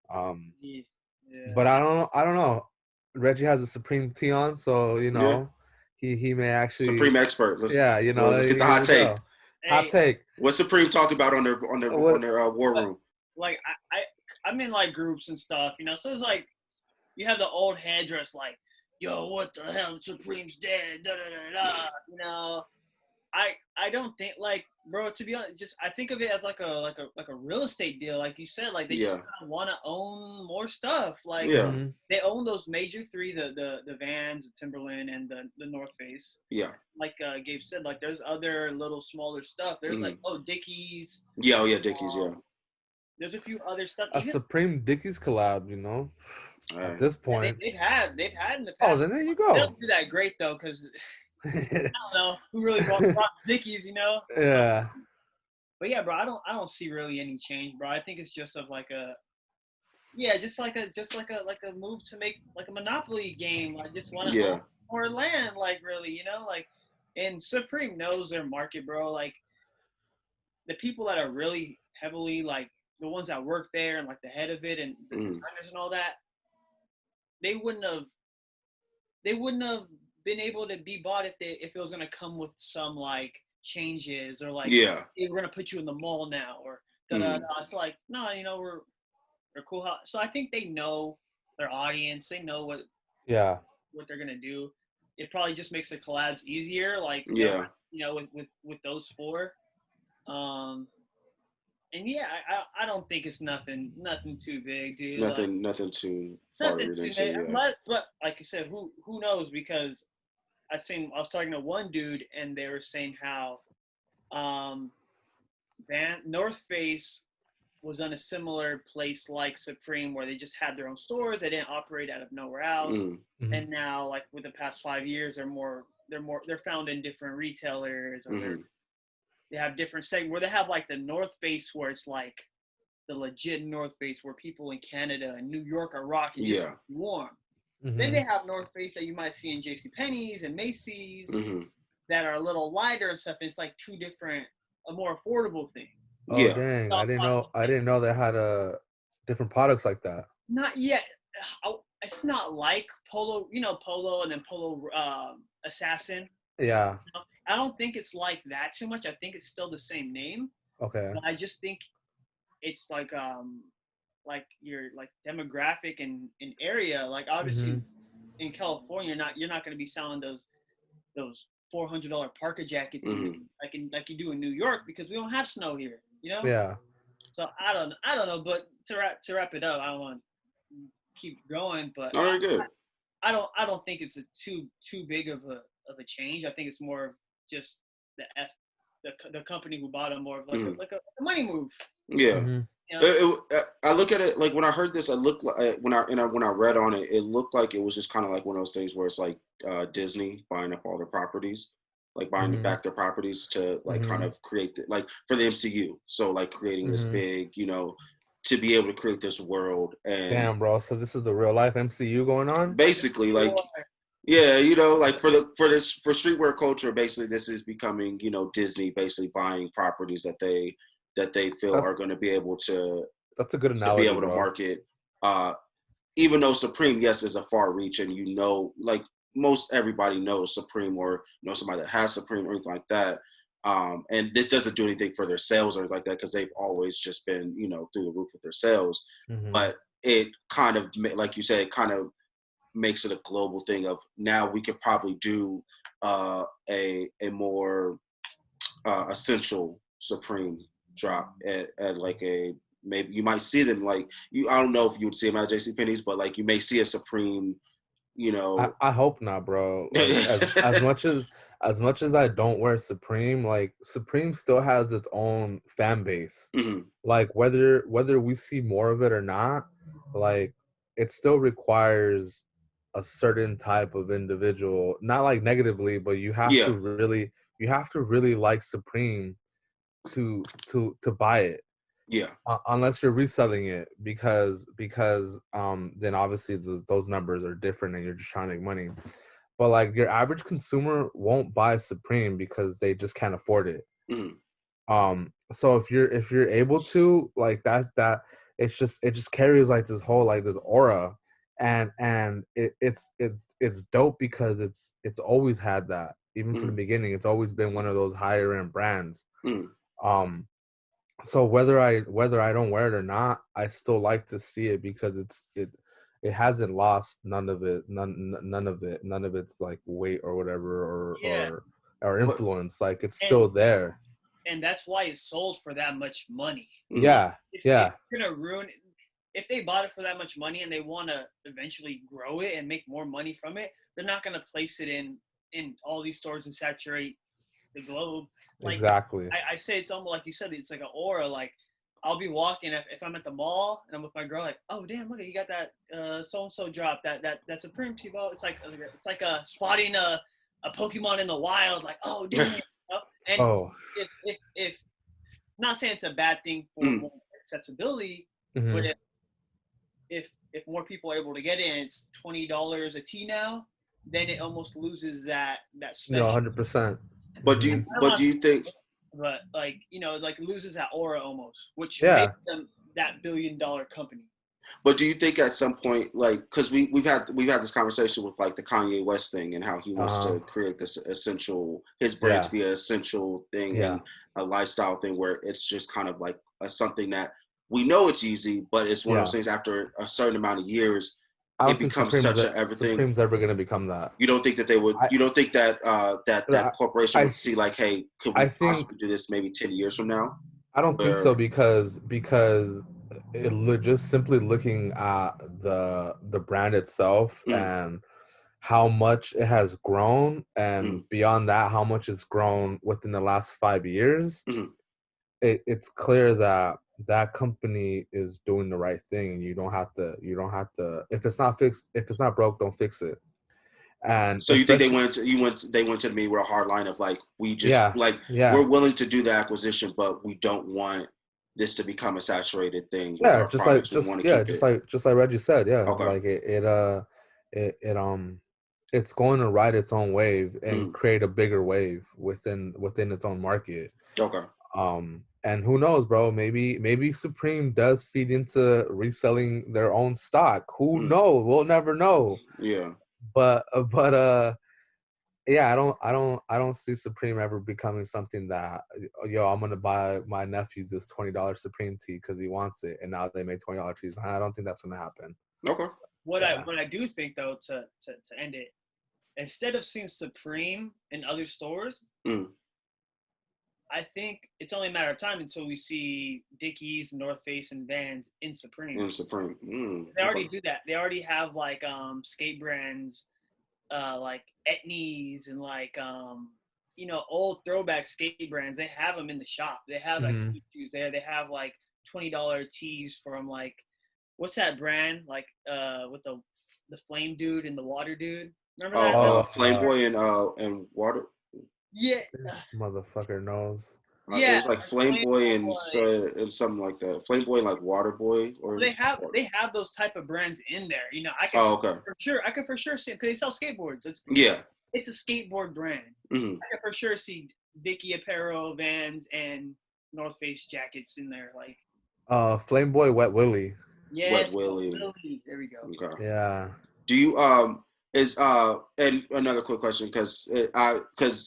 But I don't know. Reggie has a Supreme tee on, so you know. He may actually Supreme expert. Let's get the hot take. Hot take. What's Supreme talking about on their war room? Like I'm in like groups and stuff, you know. So it's like you have the old headdress, like, yo, what the hell? Supreme's dead. Da da da da. You know, I don't think like bro, to be honest, I think of it as like a real estate deal, like you said. Like they just kind of want to own more stuff. Like they own those major three, the Vans, the Timberland, and the North Face. Yeah. Like Gabe said, like there's other little smaller stuff. There's like Dickies. Yeah, Dickies. There's a few other stuff. A Supreme Dickies collab, you know. At this point, they've had in the past. Oh, then there you go. They don't do that great though, because I don't know who really rocks Dickies, you know. Yeah. But yeah, bro, I don't see really any change, bro. I think it's just of like a move to make like a Monopoly game. I just want to own more land, like really, you know, like. And Supreme knows their market, bro. Like the people that are really heavily like the ones that work there and like the head of it and the designers and all that, they wouldn't have been able to be bought if it was gonna come with some like changes or like hey, we're gonna put you in the mall now or It's like no, you know, we're cool. So I think they know their audience. They know what they're gonna do. It probably just makes the collabs easier. Like you know, with those four. And yeah, I don't think it's nothing too big, dude. Nothing too far reaching. But like I said, who knows? Because I was talking to one dude, and they were saying how North Face was on a similar place like Supreme, where they just had their own stores. They didn't operate out of nowhere else. And now, like with the past 5 years, they're found in different retailers, or they have different segments where they have like the North Face, where it's like the legit North Face, where people in Canada and New York are rocking just warm. Then they have North Face that you might see in JCPenney's and Macy's that are a little lighter and stuff. It's like two different, a more affordable thing. Oh dang! I didn't know they had different products like that. Not yet. It's not like Polo, you know, Polo and then Polo Assassin. Yeah. You know? I don't think it's like that too much. I think it's still the same name. Okay. But I just think it's like your like demographic and area. Like obviously in California, you're not going to be selling those $400 parka jackets like you do in New York, because we don't have snow here. You know. Yeah. So I don't know, but to wrap it up, I don't want to keep going, but very good. I don't think it's a too big of a change. I think it's more of just the company who bought them, more of like a money move. Yeah. You know? I look at it like when I heard this, I looked like when I read on it, it looked like it was just kind of like one of those things where it's like Disney buying up all their properties, like buying back their properties to like kind of create like for the MCU. So like creating this big, you know, to be able to create this world. And damn, bro. So this is the real life MCU going on? Basically, like. Yeah, you know, like for streetwear culture, basically this is becoming, you know, Disney basically buying properties that they feel are going to be able to. That's a good analogy. To be able to market, even though Supreme, yes, is a far reach, and you know, like most everybody knows Supreme or know somebody that has Supreme or anything like that. And this doesn't do anything for their sales or anything like that, because they've always just been, you know, through the roof with their sales. But it kind of, like you said, it kind of makes it a global thing of now we could probably do a more essential Supreme drop at like a, maybe you might see them like I don't know if you would see them at JCPenney's, but like you may see a Supreme, you know. I hope not, bro. Like, as much as I don't wear Supreme, like Supreme still has its own fan base. Like whether we see more of it or not, like it still requires a certain type of individual, not like negatively, but you have to really like Supreme to buy it. Yeah. Unless you're reselling it, because then obviously those numbers are different and you're just trying to make money. But like your average consumer won't buy Supreme because they just can't afford it. So if you're able to, like that it just carries like this whole like this aura. And it's dope because it's always had that. Even from the beginning, it's always been one of those higher end brands. So whether I don't wear it or not, I still like to see it because it hasn't lost none of its like weight or whatever or influence. Like it's still there. and that's why it sold for that much money. Yeah, if yeah. It's gonna ruin it. If they bought it for that much money and they want to eventually grow it and make more money from it, they're not gonna place it in all these stores and saturate the globe. Like, exactly. I say it's almost like you said. It's like an aura. Like, I'll be walking if I'm at the mall and I'm with my girl. Like, oh damn, look, he got that so and so drop. That's a Supreme T-Bo. It's like a spotting a Pokemon in the wild. Like, oh damn. And if not saying it's a bad thing for accessibility, but if more people are able to get it and it's $20 a tee now, then it almost loses that special. No, 100%. But do you think? But like, you know, like loses that aura almost, which makes them that $1 billion company. But do you think at some point, like, because we've had this conversation with like the Kanye West thing and how he wants to create this his brand to be an essential thing and a lifestyle thing where it's just kind of like something that we know it's easy, but it's one of those things after a certain amount of years, it becomes such an everything. Supreme's ever going to become that. You don't think that they would? You don't think that that corporation would see like, hey, could we possibly do this maybe 10 years from now? I don't think so because just simply looking at the brand itself and how much it has grown, and beyond that, how much it's grown within the last 5 years, it's clear that company is doing the right thing, and you don't have to if it's not fixed, if it's not broke, don't fix it. And so you think they went to me with a hard line of like, we just we're willing to do the acquisition, but we don't want this to become a saturated thing. Yeah, just like Reggie said, like it's going to ride its own wave and create a bigger wave within its own market. Okay. And who knows, bro? Maybe Supreme does feed into reselling their own stock. Who knows? We'll never know. Yeah. But yeah, I don't see Supreme ever becoming something that, I'm gonna buy my nephew this $20 Supreme tee because he wants it, and now they make $20 tees. I don't think that's gonna happen. Okay. What I do think though, to end it, instead of seeing Supreme in other stores, I think it's only a matter of time until we see Dickies, North Face, and Vans in Supreme. They already do that. They already have like skate brands, like Etnies and like old throwback skate brands. They have them in the shop. They have like skate shoes there. They have like $20 tees from like, what's that brand, like with the flame dude and the water dude. Remember that? Flame Boy and water. Yeah. Motherfucker knows. It was like Flame Boy and something like that. Flame Boy and like Water Boy, or they have those type of brands in there. You know, I can for sure see it because they sell skateboards. It's a skateboard brand. I can for sure see Dickie apparel, Vans, and North Face jackets in there. Like Flame Boy, Wet Willie. Yes, Wet Willie. There we go. Okay. Yeah. Do you and another quick question, because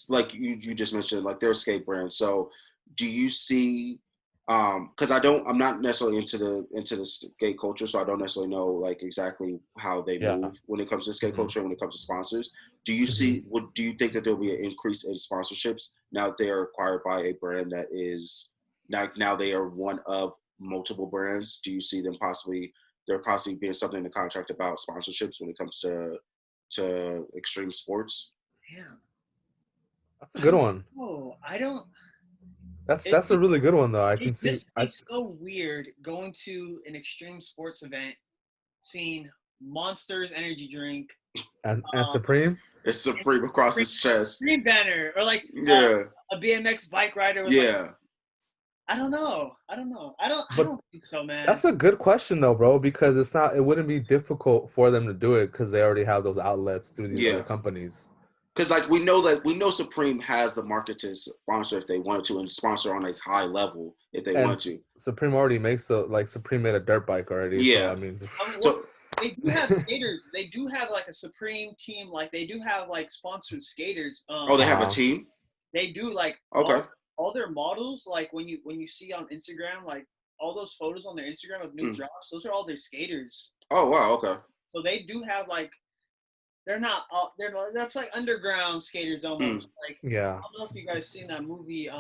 like you just mentioned, like they're skate brands. So do you see because I'm not necessarily into the skate culture, so I don't necessarily know like exactly how they move when it comes to skate culture and when it comes to sponsors. Do you see do you think that there'll be an increase in sponsorships now that they are acquired by a brand that is now they are one of multiple brands? Do you see them possibly being something in the contract about sponsorships when it comes to extreme sports? Yeah, that's a good one. Oh, I don't. That's a really good one though. I can see. It's so weird going to an extreme sports event, seeing Monsters energy drink and Supreme. It's Supreme across his chest. Supreme banner, or like a BMX bike rider. With I don't know. I don't think so, man. That's a good question though, bro, because it wouldn't be difficult for them to do it because they already have those outlets through these other companies. Because like we know Supreme has the market to sponsor if they wanted to, and sponsor on a high level if they want to. Supreme already makes Supreme made a dirt bike already. Yeah. So they do have skaters. They do have like a Supreme team. Like they do have like sponsored skaters. They have a team? They do like all their models. Like when you see on Instagram, like all those photos on their Instagram of new drops, those are all their skaters. Oh wow, okay. So they do have like. That's like underground skaters almost. Like I don't know if you guys seen that movie,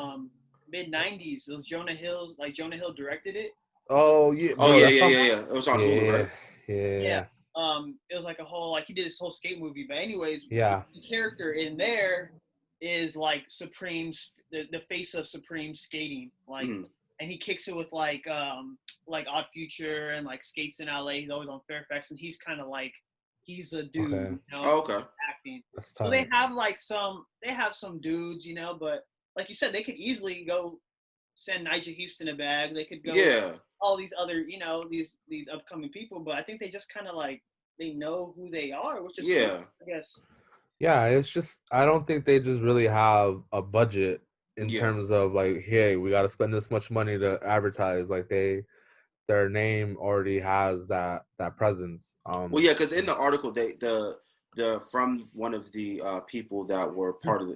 mid-90s. Those Jonah Hills, like Jonah Hill directed it. Oh yeah. Bro, yeah. It was on Hulu, right? Yeah. It was like a whole, like he did this whole skate movie. But anyways, yeah, the character in there is like Supreme's the face of Supreme skating, like, and he kicks it with like Odd Future and like skates in LA. He's always on Fairfax, and he's kind of like he's a dude. Okay. You know, okay. Acting. So they have some dudes, you know, but like you said, they could easily go send Nigel Houston a bag. They could go all these other, you know, these upcoming people, but I think they just kind of like they know who they are, which is cool, I guess. Yeah, it's just I don't think they just really have a budget in terms of like, hey, we got to spend this much money to advertise. Like their name already has that presence. Well, yeah, because in the article, the from one of the people that were part of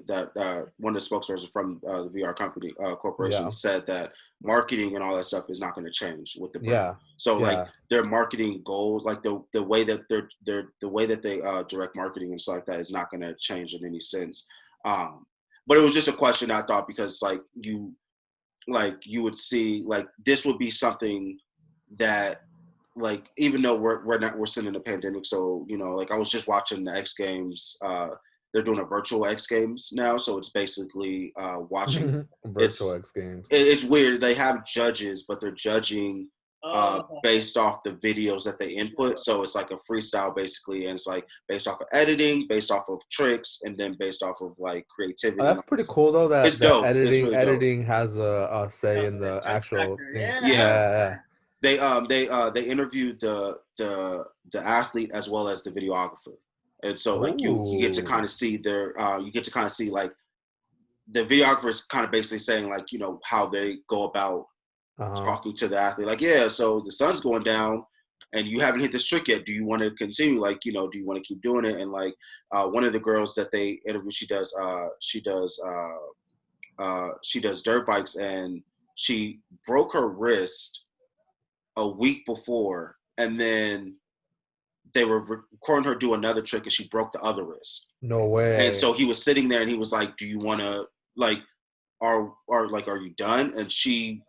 one of the spokespersons from the VR company corporation said that marketing and all that stuff is not going to change with the brand. So like their marketing goals, like the way that the way that they direct marketing and stuff like that is not going to change in any sense. But it was just a question I thought, because like you would see like this would be something that, like, even though we're sitting in a pandemic, so you know, like I was just watching the X Games. They're doing a virtual X Games now, so it's basically watching virtual X Games. It's weird. They have judges, but they're judging based off the videos that they input. So it's like a freestyle basically, and it's like based off of editing, based off of tricks, and then based off of like creativity. That's pretty cool though. That it's dope. Editing has a say in the actual thing. Yeah. They interviewed the athlete as well as the videographer, and so like you get to kind of see like the videographer is kind of basically saying like, you know, how they go about talking to the athlete, like, so the sun's going down and you haven't hit this trick yet, do you want to continue, like, you know, do you want to keep doing it? And like one of the girls that they interviewed, she does dirt bikes, and she broke her wrist a week before, and then they were recording her do another trick, and she broke the other wrist. No way. And so he was sitting there, and he was like, "Do you want to like, are you done?" And she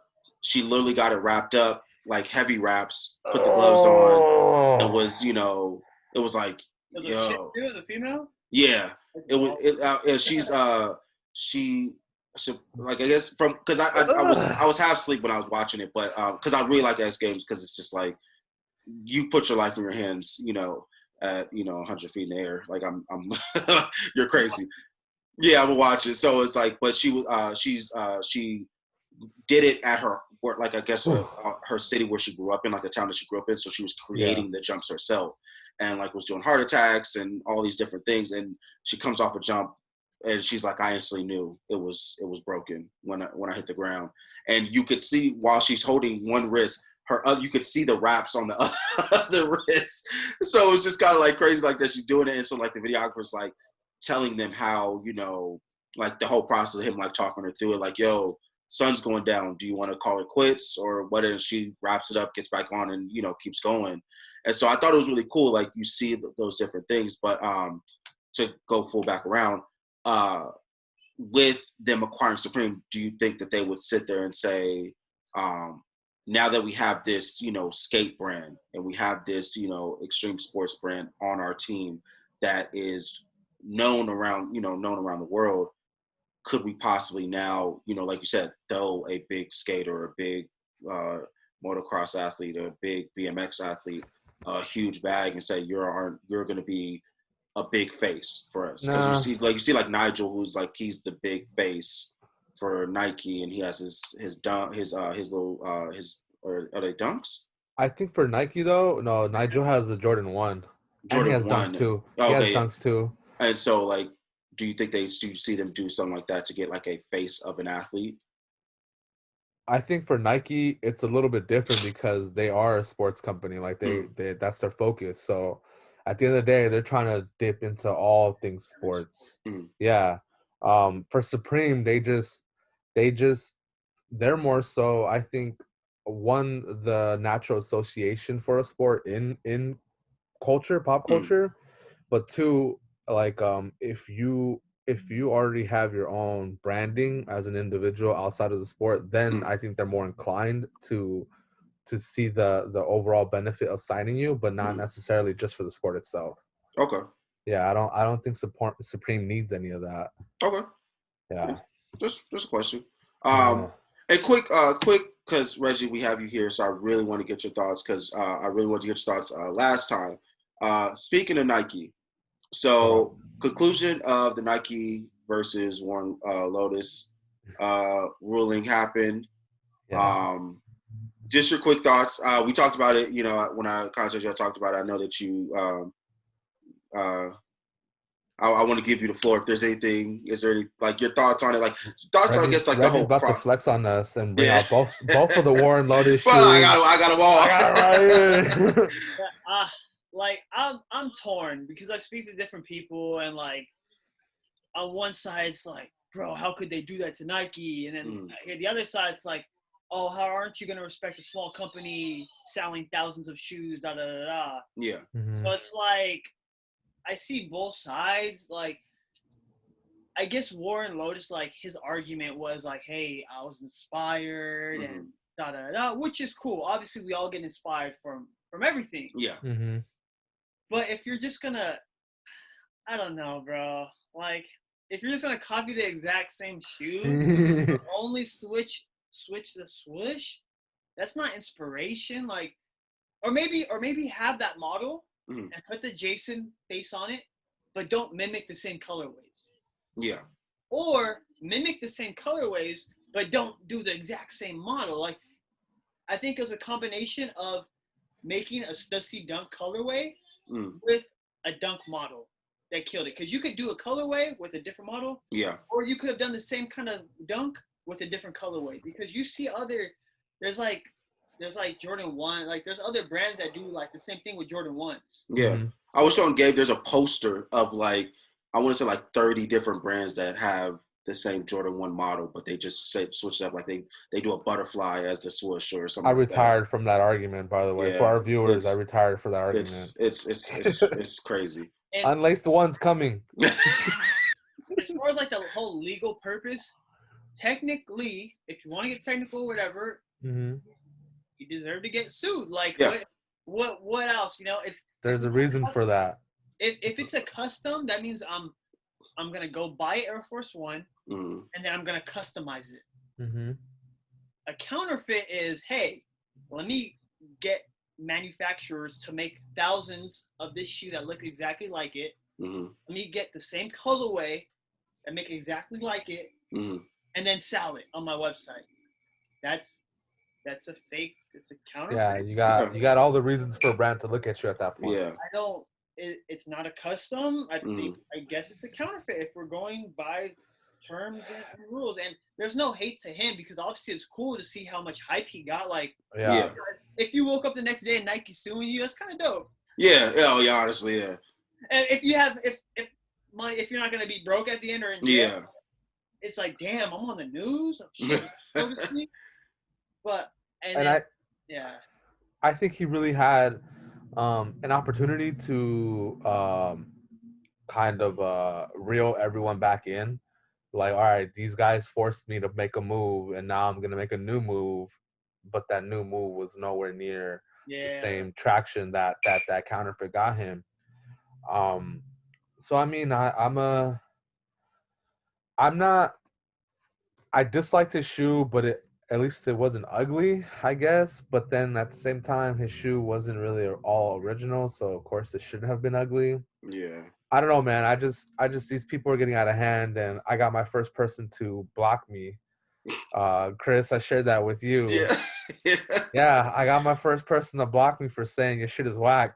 literally got it wrapped up, like heavy wraps, put the gloves on, and was, you know, it was like, yo, was a female. Yeah, it was. She. So, like, I guess because I was half asleep when I was watching it, but because I really like X Games, because it's just like you put your life in your hands, you know, at 100 feet in the air. Like I'm you're crazy. Yeah, I'm gonna watch it. So it's like, but she did it at her work, like I guess her city where she grew up in, like a town that she grew up in. So she was creating the jumps herself, and like was doing heart attacks and all these different things. And she comes off a jump, and she's like, I instantly knew it was broken when I hit the ground. And you could see while she's holding one wrist, you could see the wraps on the other wrist. So it's just kind of like crazy, like that she's doing it. And so like the videographer's like telling them how, you know, like the whole process of him like talking her through it, like, yo, sun's going down, do you want to call it quits or what? And she wraps it up, gets back on, and, you know, keeps going. And so I thought it was really cool, like you see those different things. But to go full back around, with them acquiring Supreme, do you think that they would sit there and say, now that we have this, you know, skate brand, and we have this, you know, extreme sports brand on our team that is known around the world, could we possibly now, you know, like you said, throw a big skater, a big motocross athlete, a big BMX athlete, a huge bag, and say you're going to be a big face for us? Because you see like Nigel, who's like, he's the big face for Nike, and he has his little are they dunks? I think for Nike though, no, Nigel has the Jordan 1. And he has dunks too. Dunks too. And so like, do you think do you see them do something like that to get like a face of an athlete? I think for Nike, it's a little bit different because they are a sports company. Like they that's their focus. So at the end of the day, they're trying to dip into all things sports. Yeah. For Supreme, they're more so, I think, one, the natural association for a sport in culture, pop culture, but two, like if you if you already have your own branding as an individual outside of the sport, then I think they're more inclined to see the overall benefit of signing you, but not necessarily just for the sport itself. Okay. Yeah, I don't think Supreme needs any of that. Okay. Yeah. Just a question. And quick, because Reggie, we have you here, so I really want to get your thoughts. Because I really want to get your thoughts. Last time, speaking of Nike, so conclusion of the Nike versus Warren Lotas ruling happened. Yeah. Just your quick thoughts. We talked about it. You know, when I contacted you, I talked about it. I know that you. I want to give you the floor. If there's anything, is there any like your thoughts on it? Like thoughts, I guess, like Reggie's the whole. About to flex on us and bring out both of the Warren Lotas shoes. I got them all. I got it right here. Like I'm torn because I speak to different people, and like on one side it's like, bro, how could they do that to Nike? And then I hear the other side, it's like, oh, how aren't you gonna respect a small company selling thousands of shoes? Da da da da. Yeah. Mm-hmm. So it's like I see both sides. Like I guess Warren Lotas, like his argument was like, hey, I was inspired and da da da, which is cool. Obviously, we all get inspired from everything. Yeah. Mm-hmm. But if you're just gonna, I don't know, bro. Like, if you're just gonna copy the exact same shoe, only switch the swoosh, that's not inspiration. Like, or maybe have that model and put the Jason face on it, but don't mimic the same colorways. Yeah. Or mimic the same colorways, but don't do the exact same model. Like, I think it was a combination of making a Stussy Dunk colorway with a dunk model that killed it. Because you could do a colorway with a different model. Yeah. Or you could have done the same kind of dunk with a different colorway. Because you see there's like Jordan 1. Like, there's other brands that do, like, the same thing with Jordan 1s. Yeah. Mm-hmm. I was showing Gabe, there's a poster of, like, I want to say, like, 30 different brands that have the same Jordan 1 model, but they just switch it up. Like they do a butterfly as the swoosh or something. I retired from that argument, by the way. Yeah, for our viewers, I retired for that argument. It's crazy. And Unlaced one's coming. As far as like the whole legal purpose, technically, if you want to get technical or whatever, you deserve to get sued. Like what else? You know, there's a reason for that. If it's a custom, that means I'm gonna go buy Air Force One, and then I'm gonna customize it. A counterfeit is, hey, let me get manufacturers to make thousands of this shoe that look exactly like it. Let me get the same colorway and make exactly like it, and then sell it on my website. That's a fake. It's a counterfeit. Yeah, you got all the reasons for a brand to look at you at that point. Yeah, I don't. It's not a custom. I guess it's a counterfeit if we're going by terms and rules. And there's no hate to him because obviously it's cool to see how much hype he got. Like, if you woke up the next day and Nike suing you, that's kind of dope. Yeah. Oh, yeah. Honestly, yeah. And if you have, if you're not gonna be broke at the end or in jail, it's like, damn, I'm on the news. But I think he really had an opportunity to kind of reel everyone back in. Like, all right, these guys forced me to make a move, and now I'm gonna make a new move, but that new move was nowhere near the same traction that counterfeit got him. So I mean, I disliked his shoe, but at least it wasn't ugly, I guess. But then at the same time, his shoe wasn't really all original, so of course it shouldn't have been ugly. Yeah. I don't know, man. I just these people are getting out of hand, and I got my first person to block me. Chris, I shared that with you. Yeah, I got my first person to block me for saying your shit is whack.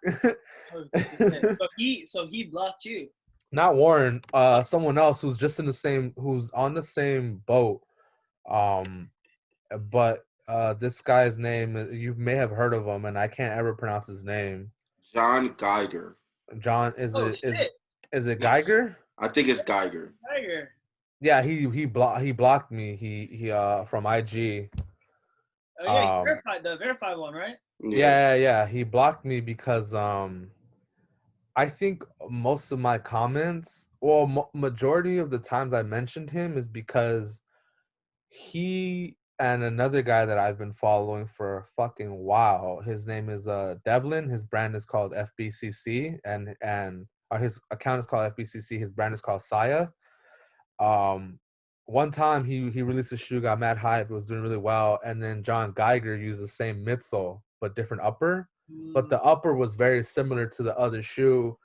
So he blocked you. Not Warren, someone else who's on the same boat. But this guy's name, you may have heard of him, and I can't ever pronounce his name. John Geiger. John, is it Geiger? I think it's Geiger. Yeah, he blocked me. He from IG. Oh yeah, the verified one, right? Yeah. He blocked me because I I think most of my comments, well, majority of the times I mentioned him is because he and another guy that I've been following for a fucking while. His name is Devlin. His brand is called FBCC, and his account is called FBCC. His brand is called Saya. One time he released a shoe, got mad hype. It was doing really well, and then John Geiger used the same midsole but different upper. But the upper was very similar to the other shoe.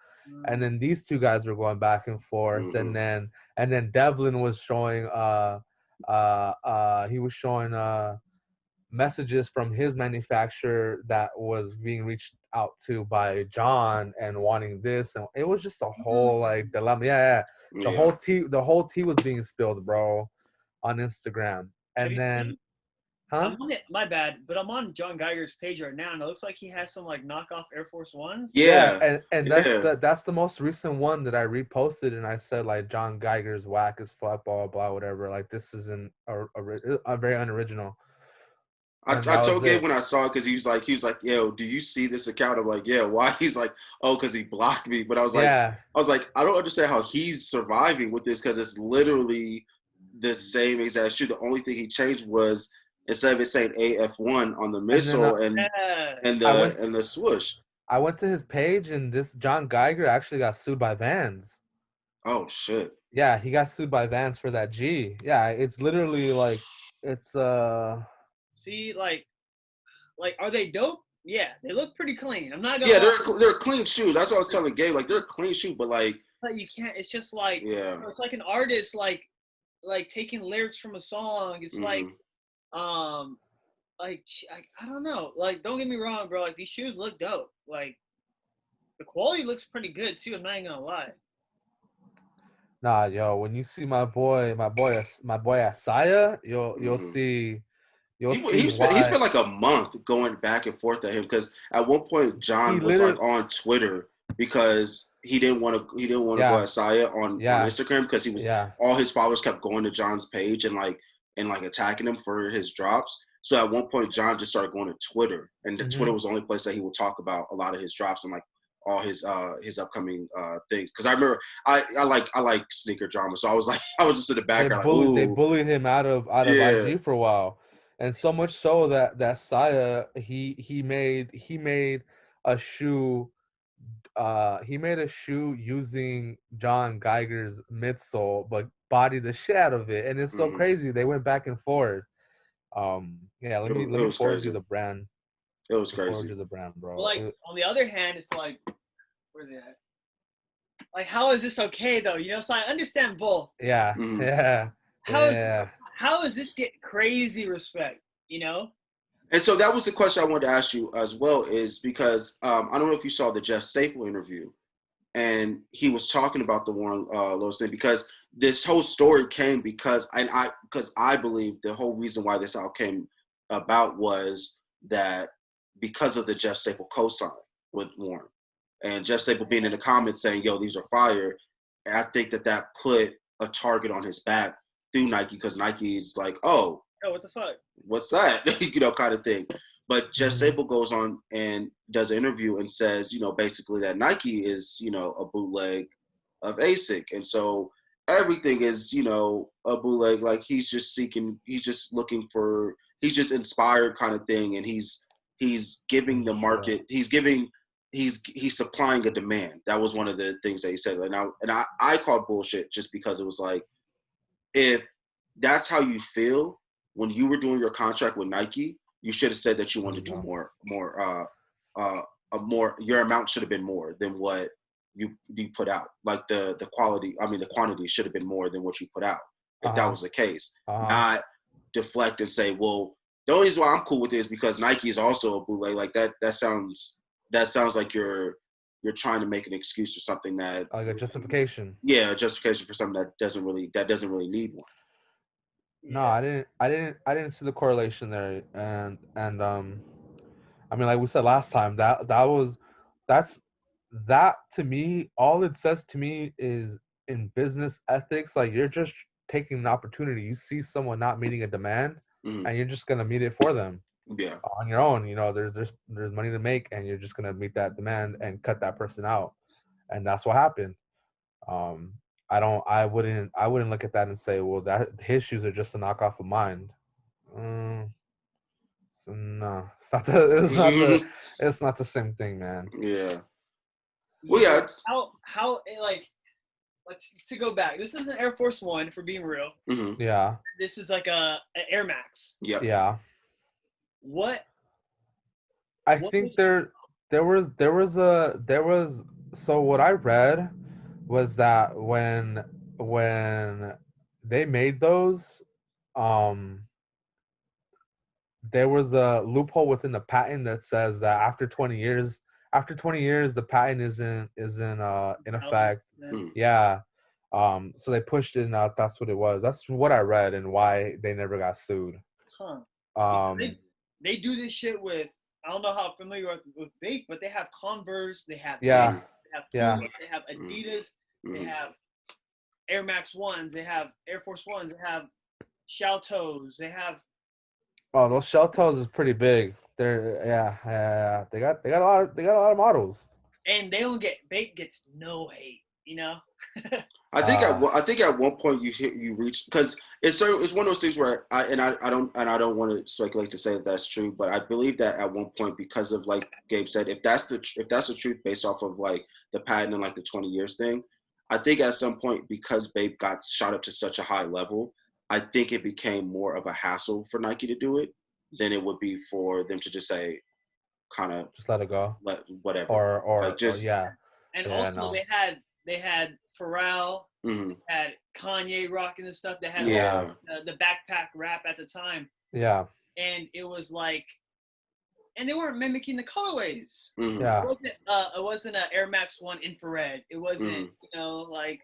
And then these two guys were going back and forth, and then Devlin was showing he was showing messages from his manufacturer that was being reached out to by John and wanting this, and it was just a whole like dilemma. The whole tea was being spilled, bro, on Instagram. And then I'm on it, my bad, but I'm on John Geiger's page right now, and it looks like he has some like knockoff Air Force Ones. Yeah, and that's the most recent one that I reposted, and I said like John Geiger's whack as fuck, blah blah blah, whatever. Like this isn't a very unoriginal. I told Gabe when I saw it because he was like, yo, do you see this account? I'm like, yeah, why? He's like, oh, because he blocked me. But I was like, I don't understand how he's surviving with this because it's literally the same exact shoe. The only thing he changed was instead of it saying AF1 on the midsole and the swoosh. I went to his page and this John Geiger actually got sued by Vans. Oh shit. Yeah, he got sued by Vans for that G. Yeah, it's literally like it's See, like, are they dope? Yeah, they look pretty clean. I'm not gonna. Yeah, they're a clean shoe. That's what I was telling Gabe. Like, they're a clean shoe, but like. But you can't. It's just like. Yeah. It's like an artist, like taking lyrics from a song. It's like, I don't know. Like, don't get me wrong, bro. Like, these shoes look dope. Like, the quality looks pretty good too. I'm not even gonna lie. Nah, yo, when you see my boy Asaya, you'll see. He spent like a month going back and forth at him because at one point John was like on Twitter because he didn't want to go at Saya on Instagram because he was all his followers kept going to John's page and attacking him for his drops. So at one point John just started going to Twitter, and Twitter was the only place that he would talk about a lot of his drops and like all his upcoming things. Because I remember I like sneaker drama, so I was just in the background. They bullied him out of IG for a while. And so much so that Saya he made a shoe using John Geiger's midsole, but bodied the shit out of it, and it's so crazy. They went back and forth. Let me forward you the brand. It was crazy. Forward you the brand, bro. But like on the other hand, it's like where they at? Like, how is this okay though? You know, so I understand both. Yeah, How does this get crazy respect, you know? And so that was the question I wanted to ask you as well, is because I don't know if you saw the Jeff Staple interview, and he was talking about the Warren Lotas thing, because this whole story came because I believe the whole reason why this all came about was that because of the Jeff Staple co-sign with Warren, and Jeff Staple being in the comments saying, yo, these are fire. I think that put a target on his back through Nike, because Nike's like, oh, what the fuck? What's that? Kind of thing. But Jeff Staple goes on and does an interview and says, basically that Nike is, a bootleg of ASIC. And so everything is, a bootleg. Like he's just inspired kind of thing. And he's giving the market, he's supplying a demand. That was one of the things that he said. And I called bullshit just because it was like, if that's how you feel when you were doing your contract with Nike, you should have said that you wanted to do more. Your amount should have been more than what you put out. Like the quantity should have been more than what you put out. If that was the case, not deflect and say, well, the only reason why I'm cool with it is because Nike is also a bootleg. Like that sounds like you're trying to make an excuse for something that, like a justification. Yeah, a justification for something that doesn't really need one. No, I didn't see the correlation there, and I mean, like we said last time, that to me, all it says to me is in business ethics, like you're just taking an opportunity. You see someone not meeting a demand, and you're just gonna meet it for them. Yeah, on your own. There's money to make, and you're just gonna meet that demand and cut that person out. and that's what happened. I wouldn't look at that and say, well, that his shoes are just a knockoff of mine. So no, it's not the same thing, man. Yeah. Well, yeah. How like to go back. This is an Air Force One, for being real. Mm-hmm. Yeah. This is like an Air Max. Yep. Yeah. What? I think there was so what I read was that when they made those, there was a loophole within the patent that says that after 20 years the patent isn't in effect. Yeah. So they pushed it out. That's what it was. That's what I read and why they never got sued. They do this shit with, I don't know how familiar with Bape, but they have Converse, they have Puma, they have Adidas, they have Air Max Ones, they have Air Force Ones, they have shell toes, they have. Oh, those shell toes is pretty big. They're they got a lot of models. And they don't get Bape gets no hate, you know. I think at one point you reach, because it's one of those things where I don't want to speculate to say that that's true, but I believe that at one point, because of, like Gabe said, if that's the truth based off of like the patent and like the 20 years thing, I think at some point, because Bape got shot up to such a high level, I think it became more of a hassle for Nike to do it than it would be for them to just say, kind of just let it go, whatever, or like just And also they had Pharrell, had Kanye rocking the stuff. They had the backpack rap at the time. Yeah. And it was like, and they weren't mimicking the colorways. Yeah. It wasn't an Air Max One infrared. It wasn't, like.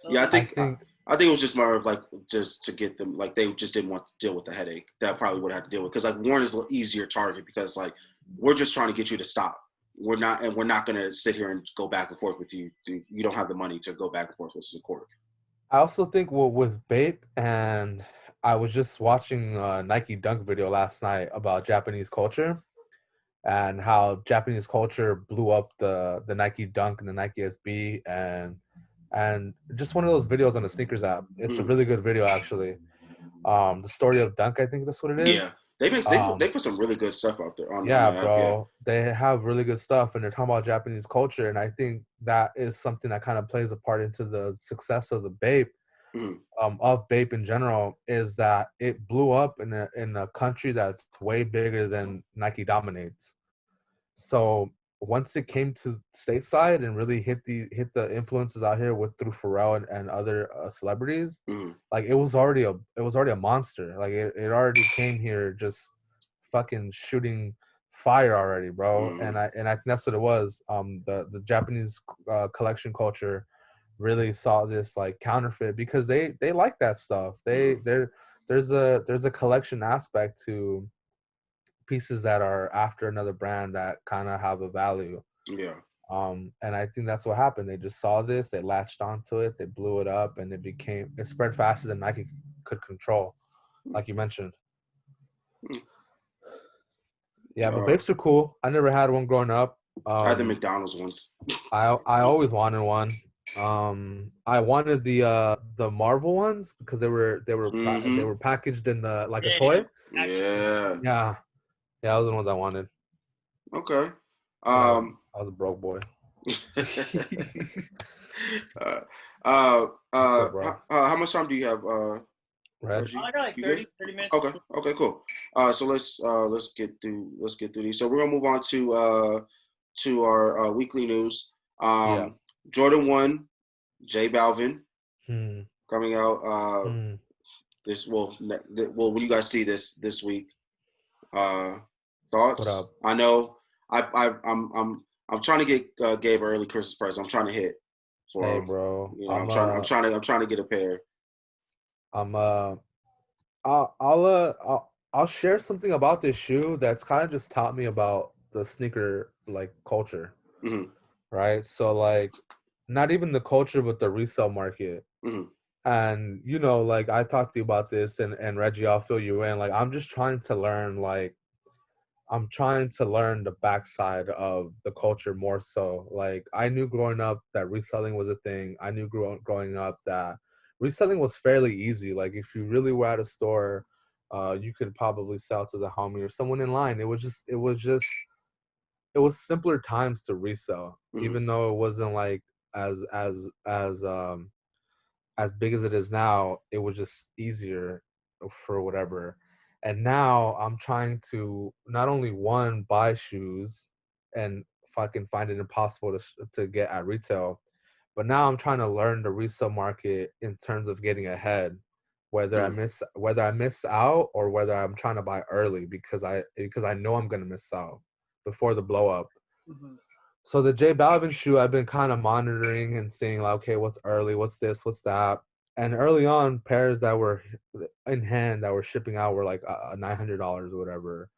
So yeah, I think it was just more of like just to get them, like they just didn't want to deal with the headache that probably would have to deal with, because like Warren is an easier target, because like we're just trying to get you to stop. We're not going to sit here and go back and forth with you. You don't have the money to go back and forth with the court. I also think with Bape, and I was just watching a Nike Dunk video last night about Japanese culture and how Japanese culture blew up the Nike Dunk and the Nike SB, and just one of those videos on the sneakers app. It's a really good video, actually. The story of Dunk, I think that's what it is. Yeah. They put some really good stuff out there. Bro. They have really good stuff, and they're talking about Japanese culture, and I think that is something that kind of plays a part into the success of the Bape, of Bape in general, is that it blew up in a country that's way bigger than Nike dominates. So once it came to stateside and really hit the influences out here through Pharrell and other celebrities, like it was already a monster. Like it already came here just fucking shooting fire already, bro. And I think that's what it was. The Japanese collection culture really saw this like counterfeit, because they like that stuff. There's a collection aspect to pieces that are after another brand that kind of have a value. Yeah. And I think that's what happened. They just saw this, they latched onto it, they blew it up, and it spread faster than Nike could control, like you mentioned. Yeah, but Bapes are cool. I never had one growing up. I had the McDonald's ones. I always wanted one. I wanted the Marvel ones because they were packaged in like a toy. Yeah. Yeah, those are the ones I wanted. Okay. I was a broke boy. How much time do you have, Reggie? I got like 30 minutes. Okay, cool. So let's get through these. So we're gonna move on to our weekly news. Jordan 1, J Balvin coming out this when you guys see this week. Thoughts? What up? I know I'm trying to get Gabe an early Christmas present. I'm trying to hit for him. Bro. I'm trying to get a pair. I'll share something about this shoe that's kind of just taught me about the sneaker like culture. Right? So like not even the culture but the resale market. And like I talked to you about this, and Reggie, I'll fill you in. Like I'm just trying to learn like I'm trying to learn the backside of the culture more so. Like, I knew growing up that reselling was a thing. I knew growing up that reselling was fairly easy. Like, if you really were at a store, you could probably sell to the homie or someone in line. It was simpler times to resell, even though it wasn't like as big as it is now. It was just easier for whatever. And now I'm trying to not only buy shoes, and fucking find it impossible to get at retail, but now I'm trying to learn the resale market in terms of getting ahead, whether I miss out or whether I'm trying to buy early because I know I'm gonna miss out before the blow up. So the J Balvin shoe, I've been kind of monitoring and seeing like, okay, what's early, what's this, what's that. And early on, pairs that were in hand that were shipping out were like $900 or whatever.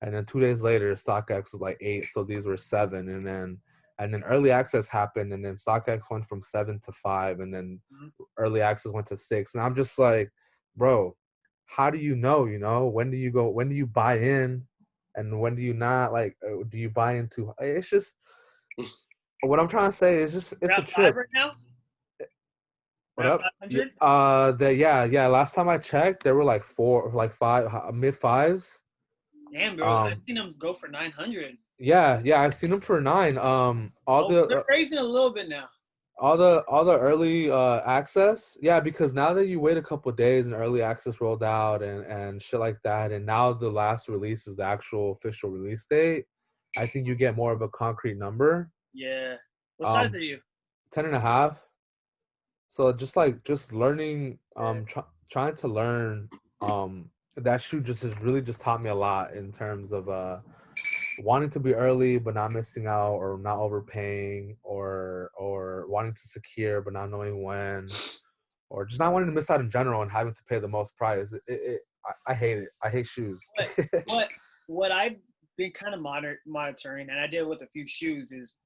And then 2 days later, StockX was like $8, so these were $7. And then early access happened, and then StockX went from $7 to $5, and then early access went to $6. And I'm just like, bro, how do you know? You know, when do you buy in, and when do you not? Like, do you buy into? It's just what I'm trying to say is just it's a trip. Right now? What up? Yeah. Last time I checked, there were like 5, mid 5s. Damn, bro, I've seen them go for 900. Yeah, I've seen them for 9. They're raising a little bit now. All the early access, yeah, because now that you wait a couple of days and early access rolled out and shit like that, and now the last release is the actual official release date, I think you get more of a concrete number. Yeah. What size are you? 10.5. So just learning, trying to learn, that shoe just has really just taught me a lot in terms of wanting to be early but not missing out, or not overpaying, or wanting to secure but not knowing when, or just not wanting to miss out in general and having to pay the most price. I hate it. I hate shoes. What I've been kind of monitoring, and I did with a few shoes, is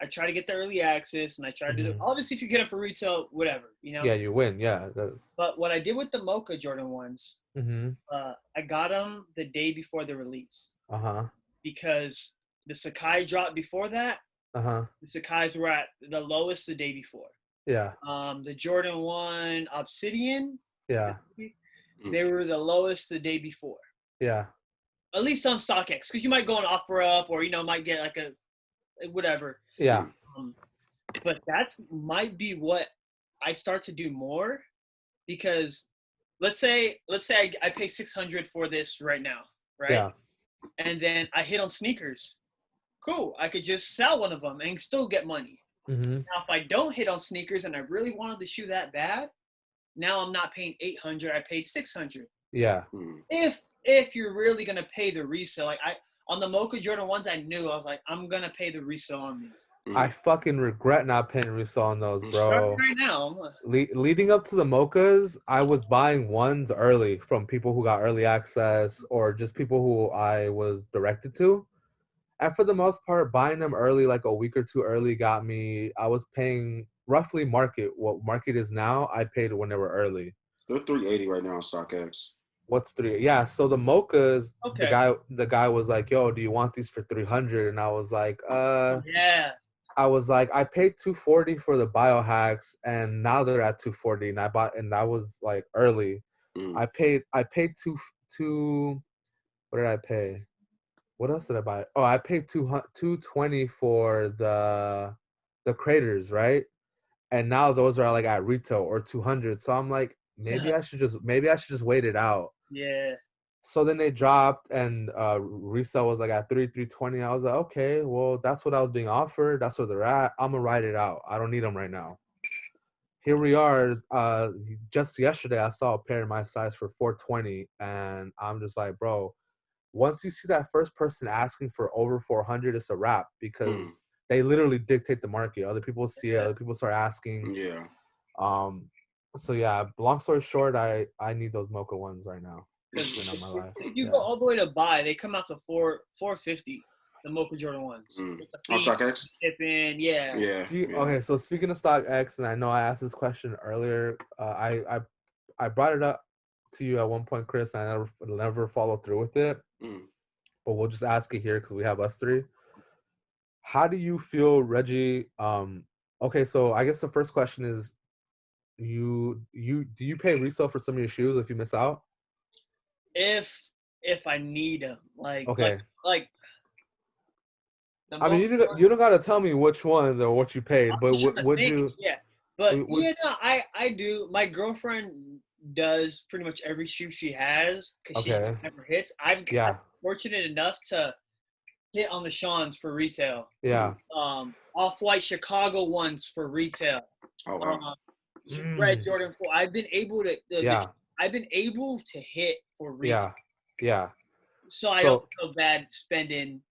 I try to get the early access, and I try to do obviously if you get them for retail, whatever, you know. Yeah, you win. Yeah. But what I did with the Mocha Jordan ones, I got them the day before the release. Because the Sakai dropped before that. The Sakais were at the lowest the day before. Yeah. The Jordan 1 Obsidian. Yeah. They were the lowest the day before. Yeah. At least on StockX, because you might go on OfferUp, or might get like a whatever. Yeah. But that's might be what I start to do more, because let's say I pay $600 for this right now, right? Yeah. And then I hit on sneakers. Cool. I could just sell one of them and still get money. Now, if I don't hit on sneakers and I really wanted the shoe that bad, now I'm not paying $800. I paid $600. Yeah. If you're really gonna pay the resale, like on the Mocha Jordan ones, I was like, I'm gonna pay the resale on these. I fucking regret not paying resale on those, bro. Right now, leading up to the Mochas, I was buying ones early from people who got early access, or just people who I was directed to. And for the most part, buying them early, like a week or two early, got me. I was paying roughly what market is now. I paid when they were early. They're $380 right now on StockX. What's 3? Yeah, so the Mochas, okay. the guy was like, "Yo, do you want these for 300?" And I was like, yeah. I was like, I paid $240 for the biohacks, and now they're at $240, and I bought, and that was like early. I paid two. What did I pay? What else did I buy? Oh, I paid $220 for the craters, right? And now those are like at retail or $200. So I'm like, maybe I should just wait it out. Yeah. So then they dropped, and resale was like at $320. I was like, okay, well, that's what I was being offered. That's where they're at. I'm gonna ride it out. I don't need them right now. Here we are. Just yesterday, I saw a pair in my size for $420, and I'm just like, bro, once you see that first person asking for over $400, it's a wrap, because they literally dictate the market. Other people see it. Other people start asking. Yeah. So yeah, long story short, I need those Mocha ones right now. If you go all the way to buy, they come out to $450. The Mocha Jordan ones. On StockX? Shipping, yeah. Okay, so speaking of StockX, and I know I asked this question earlier, I brought it up to you at one point, Chris, and I never followed through with it. But Well, we'll just ask it here because we have us three. How do you feel, Reggie? Okay, so I guess the first question is, do you pay resale for some of your shoes if you miss out? If I need them, okay, I mean, you don't gotta tell me which ones or what you paid, but would you? Yeah, but no, I do. My girlfriend does pretty much every shoe she has because she never hits. I'm fortunate enough to hit on the Sean's for retail. Yeah. Off-white Chicago ones for retail. Oh wow. Red Jordan 4. I've been able to. I've been able to hit for retail. Yeah. So I don't feel bad spending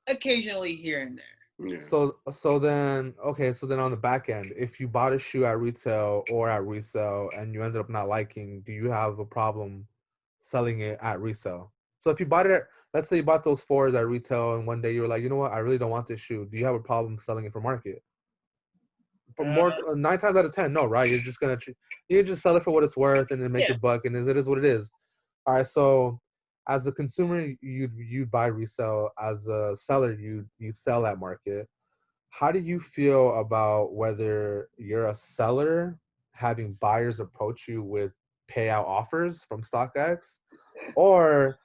occasionally here and there. Yeah. So then on the back end, if you bought a shoe at retail or at resale and you ended up not liking, do you have a problem selling it at resale? So if you bought it, let's say you bought those 4s at retail and one day you were like, you know what, I really don't want this shoe. Do you have a problem selling it for market? For 9 times out of 10, no, right? You're just you just sell it for what it's worth and then make your buck, and it is what it is. All right, so as a consumer, you buy resale. As a seller, you sell at market. How do you feel about whether you're a seller having buyers approach you with payout offers from StockX, or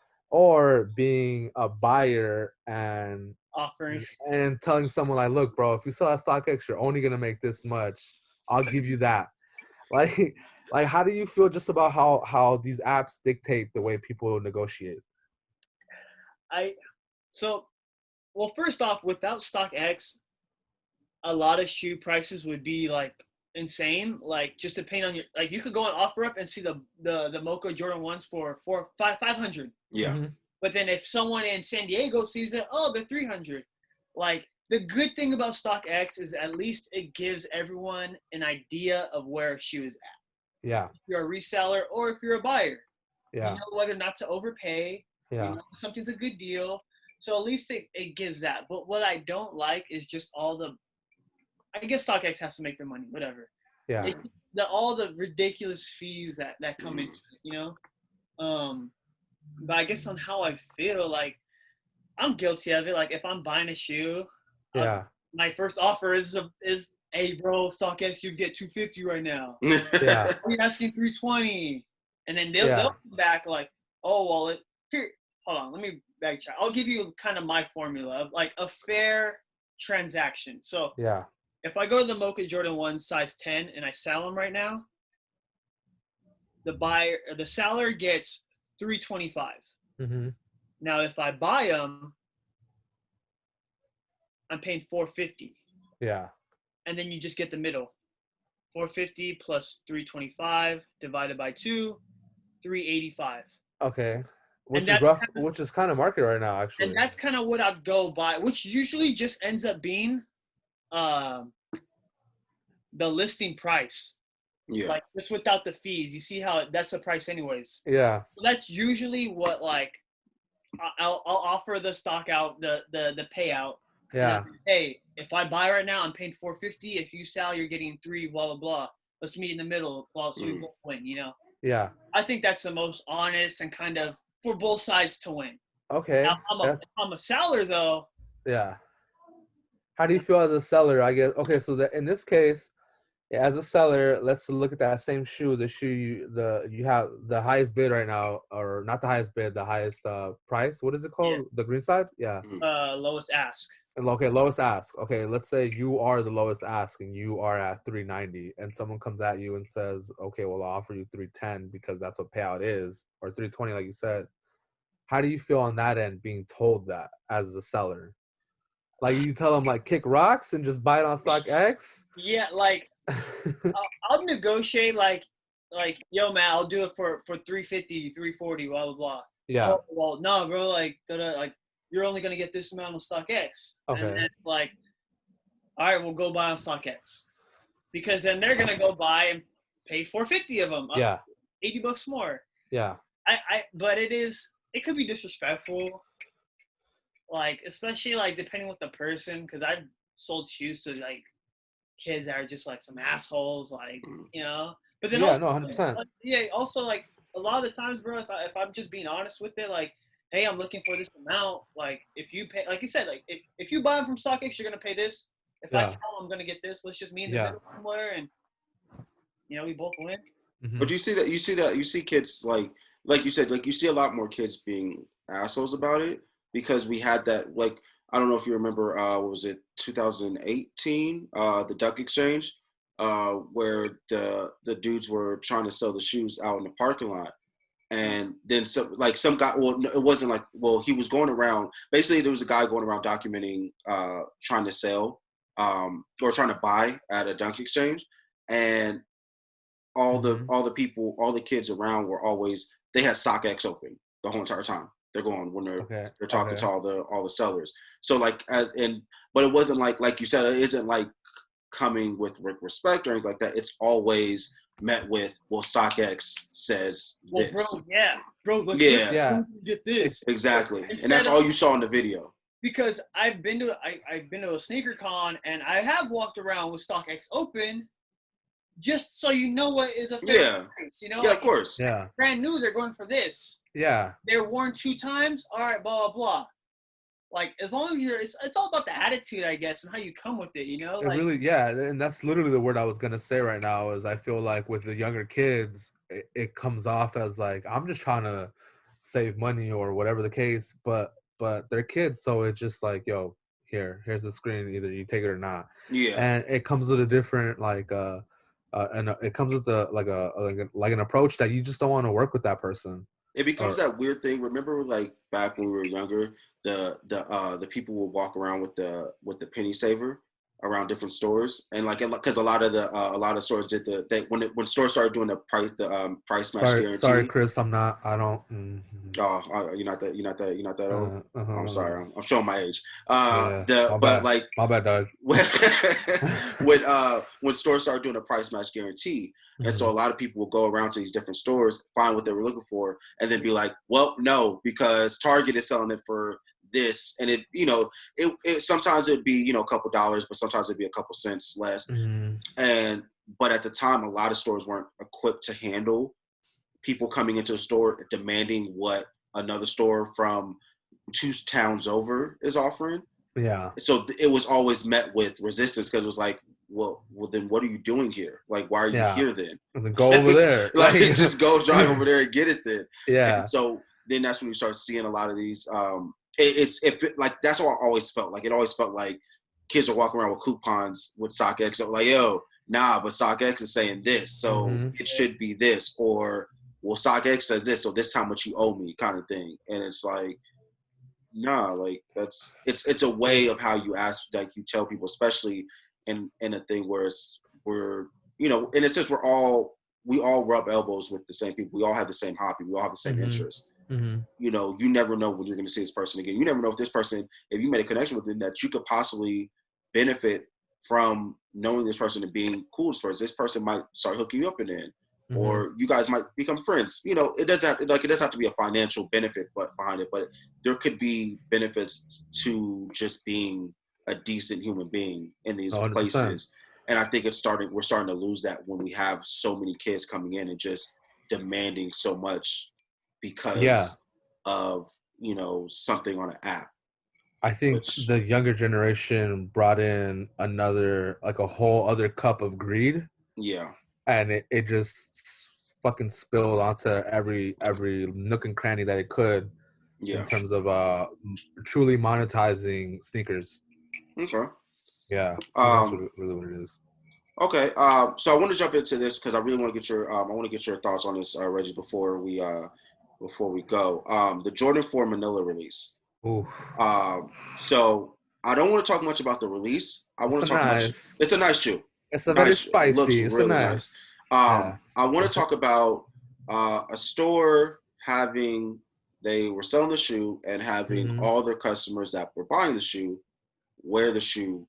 being a buyer and offering and telling someone like, look, bro, if you sell at StockX, you're only gonna make this much. I'll give you that. Like how do you feel just about how these apps dictate the way people negotiate? Well, first off, without StockX, a lot of shoe prices would be like insane. Like just depending on your, like you could go on OfferUp and see the Mocha Jordan 1s for 500. Yeah. Mm-hmm. But then if someone in San Diego sees it, they're 300. Like the good thing about StockX is at least it gives everyone an idea of where a shoe is at. Yeah. If you're a reseller or if you're a buyer. Yeah. You know whether not to overpay. Yeah. You know, something's a good deal. So at least it gives that. But what I don't like is just I guess StockX has to make their money, whatever. Yeah. It's all the ridiculous fees that come into it, you know? But I guess on how I feel, like, I'm guilty of it. Like, if I'm buying a shoe, my first offer is, hey, bro, StockX, you get $250 right now. Yeah. You're asking $320. And then they'll come back like, oh, well, here, hold on, let me backtrack. I'll give you kind of my formula of, like, a fair transaction. So, if I go to the Mocha Jordan 1 size 10 and I sell them right now, the seller gets $325. Mm-hmm. Now, if I buy them, I'm paying $450. Yeah. And then you just get the middle. $450 plus $325 divided by 2, $385. Okay. Which is kind of market right now, actually. And that's kind of what I'd go by, which usually just ends up being the listing price. Yeah. Like just without the fees. You see how that's the price anyways. Yeah. So that's usually what, like, I'll offer the stock out, the payout. Yeah. Hey, if I buy right now, I'm paying $450. If you sell, you're getting $3, blah blah blah. Let's meet in the middle, so we both win. You know. Yeah. I think that's the most honest and kind of for both sides to win. Okay. Now, if I'm a seller though. Yeah. How do you feel as a seller? I guess. Okay, so in this case, as a seller, let's look at that same shoe. The shoe you have the highest bid right now, or not the highest bid, the highest price. What is it called? Yeah. The green side? Yeah. Lowest ask. Okay, lowest ask. Okay, let's say you are the lowest ask and you are at $390, and someone comes at you and says, "Okay, well, I'll offer you $310 because that's what payout is, or $320, like you said." How do you feel on that end, being told that as a seller? Like you tell them like kick rocks and just buy it on StockX? Yeah, like. I'll negotiate like yo man, I'll do it for $350, $340, blah blah blah. Yeah. Oh, well, no, bro, like you're only gonna get this amount on StockX. Okay. And then like, all right, we'll go buy on StockX, because then they're gonna go buy and pay $450 of them. Yeah. $80 more. Yeah. But it could be disrespectful. Like especially like depending with the person, because I've sold shoes to like kids that are just like some assholes, like, you know. But then 100%. Also like a lot of the times, bro, if I'm just being honest with it, like, hey, I'm looking for this amount. Like, if you pay, like you said, like if you buy them from StockX, you're gonna pay this. If I sell them, I'm gonna get this. Let's just meet in the middle somewhere, and we both win. Mm-hmm. But you see kids like you said, like you see a lot more kids being assholes about it because we had that, like, I don't know if you remember, what was it, 2018, the Duck Exchange, where the dudes were trying to sell the shoes out in the parking lot. And then some guy, well, it wasn't like, well, he was going around, basically there was a guy going around documenting, trying to sell, or trying to buy at a Dunk Exchange. And all the people, all the kids around were always, they had StockX open the whole entire time. They're going when they're talking to all the sellers. So like, but it wasn't like you said, it isn't like coming with respect or anything like that. It's always met with, well, StockX says this. Bro, look, get this. Exactly. And that's all you saw in the video. Because I've been to a sneaker con and I have walked around with StockX open, just so you know what is a fair price. Yeah, like, of course. Yeah. Brand new, they're going for this. Yeah. They're worn 2 times. All right, blah blah blah. Like, as long as it's all about the attitude, I guess, and how you come with it. Like, it really, and that's literally the word I was gonna say right now. Is I feel like with the younger kids, it comes off as like, I'm just trying to save money or whatever the case, but they're kids, so it's just like, yo, here's the screen, either you take it or not. Yeah. And it comes with a different and it comes with an approach that you just don't want to work with that person. It becomes that weird thing. Remember, like back when we were younger, the people would walk around with the penny saver around different stores, and like, because a lot of stores did when stores started doing the price match guarantee. Sorry, Chris, I don't. Oh, you're not that old. I'm sorry, I'm showing my age. My bad, dog. When stores started doing a price match guarantee, and so a lot of people will go around to these different stores, find what they were looking for, and then be like, well, no, because Target is selling it for this, and it sometimes it'd be a couple dollars, but sometimes it'd be a couple cents less. But at the time, a lot of stores weren't equipped to handle people coming into a store demanding what another store from 2 towns over is offering. Yeah. So it was always met with resistance, because it was like, well, then what are you doing here? Like, why are you here then? And then go over there. Like, just go drive over there and get it then. Yeah. And so then that's when you start seeing a lot of these. That's what I always felt like. It always felt like kids are walking around with coupons with StockX. So like, yo, nah, but StockX is saying this, so it should be this, or well, StockX says this, so this how much you owe me, kind of thing. And it's like, nah, like it's a way of how you ask, like you tell people, especially in a thing where we're in a sense we all rub elbows with the same people. We all have the same hobby. We all have the same interests. You never know when you're going to see this person again. You never know if this person, if you made a connection with them, that you could possibly benefit from knowing this person and being cool to this person might start hooking you up in the end, or you guys might become friends. It doesn't have to be a financial benefit behind it, but there could be benefits to just being a decent human being in these 100%. Places. And I think we're starting to lose that when we have so many kids coming in and just demanding so much because of something on an app. I think the younger generation brought in a whole other cup of greed. Yeah. And it just fucking spilled onto every nook and cranny that it could. Yeah. In terms of truly monetizing sneakers. Okay. Yeah. That's really what it is. Okay. So I want to jump into this because I really want to get your thoughts on this, Reggie, before we go. The Jordan 4 Manila release. Ooh. So I don't want to talk much about the release. I want to talk much. It's a nice shoe. It's a very spicy. It looks really nice. I want to talk about a store they were selling the shoe and having all their customers that were buying the shoe wear the shoe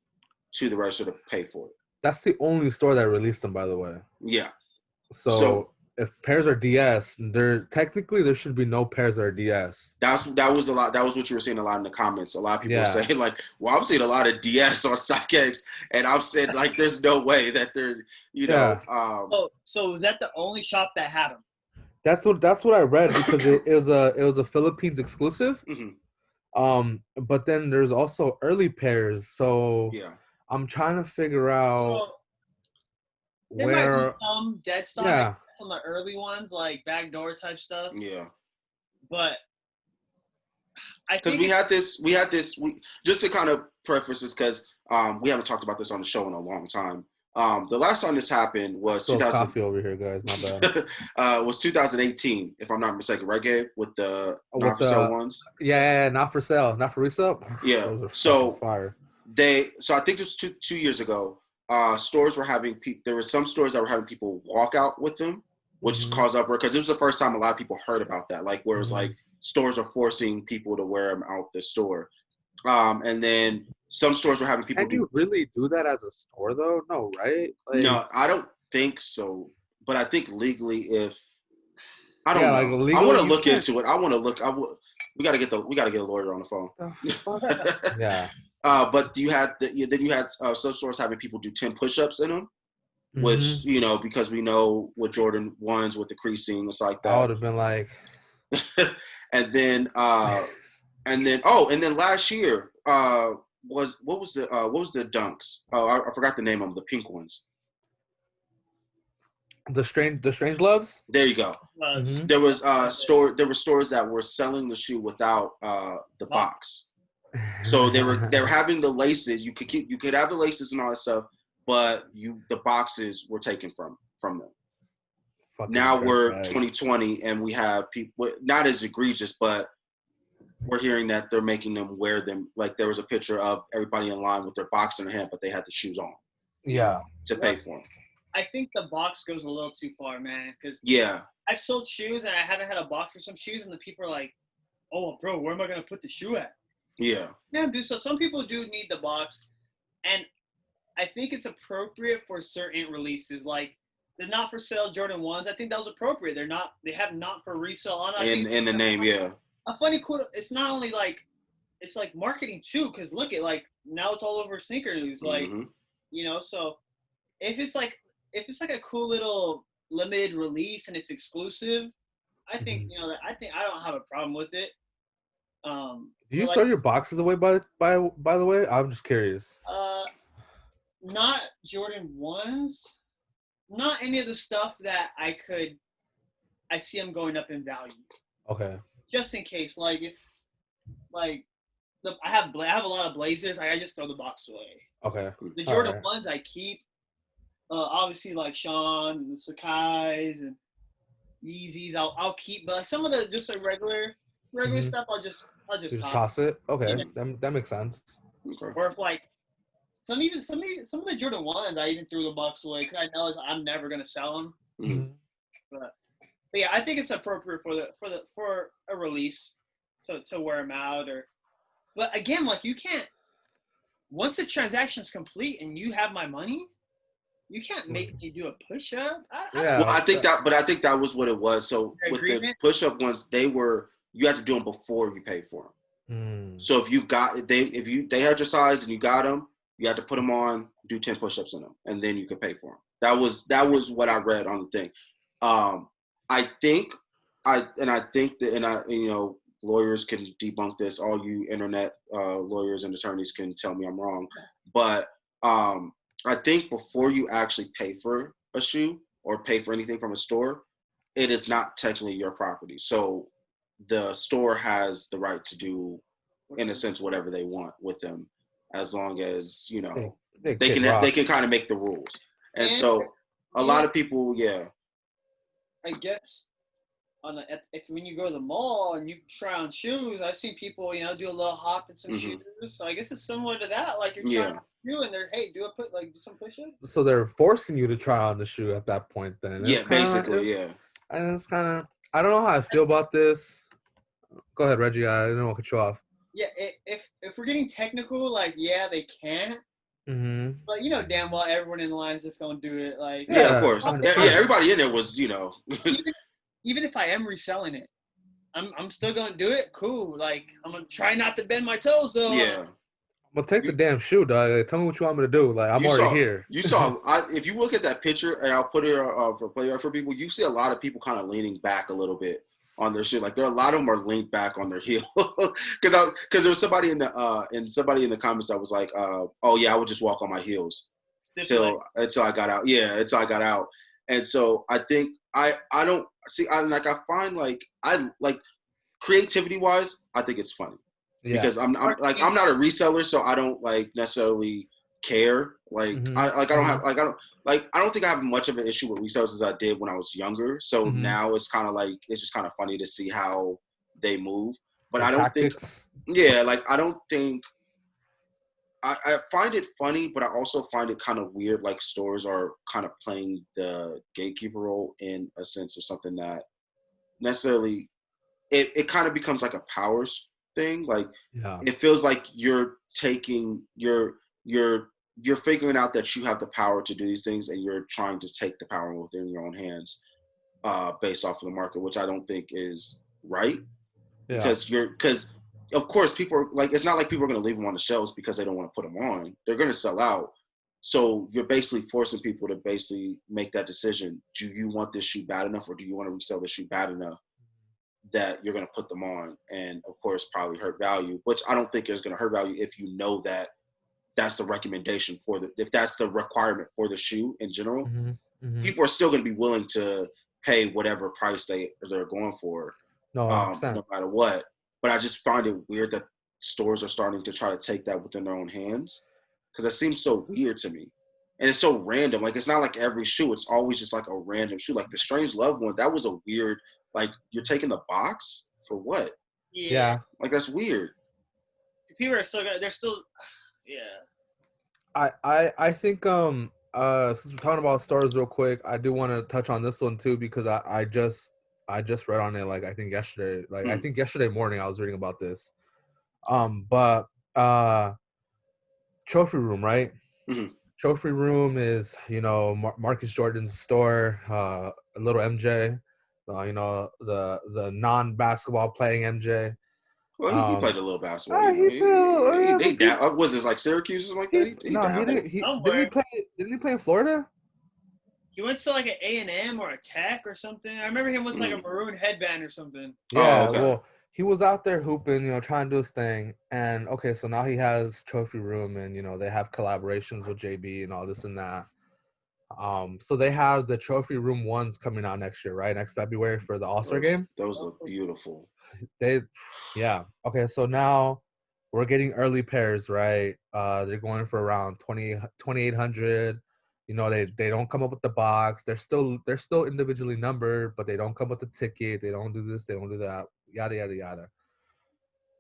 to the register to pay for it. That's the only store that released them, by the way. Yeah. So if pairs are DS, there should be no pairs that are DS. That was a lot. That was what you were seeing a lot in the comments. A lot of people were saying like, "Well, I'm seeing a lot of DS on StockX," and I'm saying like, "There's no way that they're." So is that the only shop that had them? That's what I read because it was a Philippines exclusive. But then there's also early pairs, so I'm trying to figure out there where might be some dead stock. Yeah, some of the early ones like backdoor type stuff. Yeah, but I think we had this. Just to kind of preface this because we haven't talked about this on the show in a long time. The last time this happened was 2000. Coffee over here, guys. My bad. Was 2018, if I'm not mistaken, right, Gabe? With the not for sale ones. Yeah, not for sale, not for resale. Yeah. So fire. So I think this was two years ago. Stores were having there were some stores that were having people walk out with them, which caused uproar because it was the first time a lot of people heard about that. Like where it was like stores are forcing people to wear them out the store, and then. Some stores were having people. Can you really do that as a store, though? No, right? No, I don't think so. But I think legally, if I don't know, like legally, I want to look into it. I want to look. We got to get a lawyer on the phone. Yeah. But you had some stores having people do 10 push-ups in them, which because we know with Jordan 1s with the creasing, it's like that. I would have been like. and then last year. What was the dunks? Oh, I forgot the name of them, the pink ones. The strange loves. There you go. There was There were stores that were selling the shoe without the box. So they were having the laces. You could have the laces and all that stuff, but the boxes were taken from them. Now we're 2020 and we have people not as egregious, but. We're hearing that they're making them wear them. Like there was a picture of everybody in line with their box in their hand, but they had the shoes on. Yeah. To pay for them. I think the box goes a little too far, man. Because I've sold shoes and I haven't had a box for some shoes, and the people are like, "Oh, bro, where am I gonna put the shoe at?" Yeah. Yeah, dude. So some people do need the box, and I think it's appropriate for certain releases, like the not for sale Jordan 1s. I think that was appropriate. They have not for resale on it. In the name, yeah. A funny quote. It's not only like, it's like marketing too. Cause look at like now it's all over sneaker news. Like, so if it's like a cool little limited release and it's exclusive, I think I don't have a problem with it. Do you throw your boxes away by the way? I'm just curious. Not Jordan 1s. Not any of the stuff that I see them going up in value. Okay. Just in case, like if, I have a lot of Blazers, I just throw the box away. Okay. The Jordan 1s I keep, obviously like Sean and the Sakai's and Yeezys, I'll keep, but like some of the just like regular stuff, I'll just toss it. Okay, yeah. That makes sense. Okay. Or if like some of the Jordan 1s, I even threw the box away because I know I'm never gonna sell them. Mm-hmm. But yeah, I think it's appropriate for a release to wear them out but again, like you can't, once the transaction's complete and you have my money, you can't make me do a push-up. I think that was what it was. So with the push-up ones, you had to do them before you paid for them. So if they had your size and you got them, you had to put them on, do 10 push-ups in them, and then you could pay for them. That was what I read on the thing. I think that lawyers can debunk this. All you internet lawyers and attorneys can tell me I'm wrong, but I think before you actually pay for a shoe or pay for anything from a store, it is not technically your property. So the store has the right to do, in a sense, whatever they want with them, as long as they can kind of make the rules. And so a lot of people, I guess when you go to the mall and you try on shoes, I've seen people, do a little hop in some shoes. So I guess it's similar to that. Like you're trying to do, and they're, hey, do some push-ups. So they're forcing you to try on the shoe at that point. Then basically. And it's kind of, I don't know how I feel about this. Go ahead, Reggie. I don't want to cut you off. Yeah, if we're getting technical, they can't. Mm-hmm. But damn well everyone in the line is just gonna do it. Like of course. Everybody in there was even if I am reselling it, I'm still gonna do it. Cool. Like I'm gonna try not to bend my toes though. Yeah. Well, take the damn shoe, dog. Like, tell me what you want me to do. Like, I'm already here. If you look at that picture, and I'll put it for player for people, you see a lot of people kind of leaning back a little bit on their shit. Like, there are a lot of them are leaned back on their heel. Because there was somebody in the comments that was like, oh yeah, I would just walk on my heels until I got out. Yeah, until I got out. And so I think I don't see. I find I like creativity wise, I think it's funny. Yeah. Because I'm not a reseller, so I don't necessarily care. I don't think I have much of an issue with resellers as I did when I was younger. So now it's kind of it's just kind of funny to see how they move. But I don't think I find it funny, but I also find it kind of weird. Like, stores are kind of playing the gatekeeper role in a sense of something that necessarily it kind of becomes like a powers thing. It feels like you're figuring out that you have the power to do these things, and you're trying to take the power within your own hands, based off of the market, which I don't think is right. Yeah. Because of course people are it's not like people are going to leave them on the shelves because they don't want to put them on. They're going to sell out. So you're basically forcing people to basically make that decision. Do you want this shoe bad enough, or do you want to resell this shoe bad enough that you're going to put them on, and of course probably hurt value, which I don't think is going to hurt value if you know that that's the recommendation if that's the requirement for the shoe in general. People are still going to be willing to pay whatever price they're going for, no matter what. But I just find it weird that stores are starting to try to take that within their own hands, because it seems so weird to me. And it's so random. Like, it's not like every shoe. It's always just like a random shoe. Like the Strange Love one, that was a weird, you're taking the box for what? Yeah. Like, that's weird. People are still good. They're still, yeah. I think, since we're talking about stores real quick, I do want to touch on this one too, because I just read on it, I think yesterday. I think yesterday morning I was reading about this. But Trophy Room, right? Mm-hmm. Trophy Room is, Marcus Jordan's store, a little MJ, the non-basketball playing MJ. Well, he played a little basketball. Was this Syracuse or something like that? Didn't he play in Florida? He went to an A&M or a Tech or something. I remember him with a maroon headband or something. Yeah, well, he was out there hooping, trying to do his thing. And, okay, so now he has Trophy Room, and, they have collaborations with JB and all this and that. So they have the Trophy Room ones coming out next year, right? Next February for the All-Star game. Those look beautiful. Okay, so now we're getting early pairs, right? They're going for around 2,800. They don't come up with the box. They're still individually numbered, but they don't come with the ticket. They don't do this. They don't do that. Yada yada yada.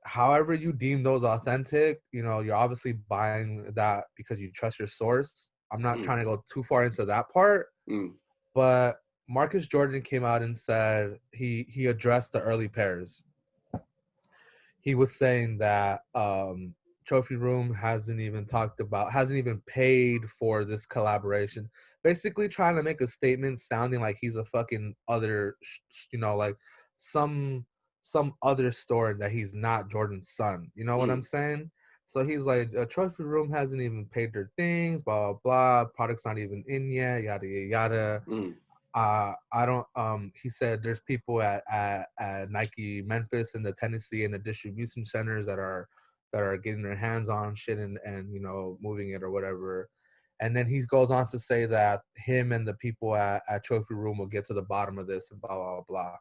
However you deem those authentic, you're obviously buying that because you trust your source. I'm not trying to go too far into that part, but Marcus Jordan came out and said he addressed the early pairs. He was saying that Trophy Room hasn't even paid for this collaboration. Basically trying to make a statement sounding like he's a fucking other, some other store that he's not Jordan's son. You know what I'm saying? So he's like, Trophy Room hasn't even paid their things, blah, blah, blah. Product's not even in yet, yada, yada, yada. I don't, he said there's people at Nike Memphis and the Tennessee and the distribution centers that are getting their hands on shit and moving it or whatever. And then he goes on to say that him and the people at Trophy Room will get to the bottom of this and blah, blah, blah.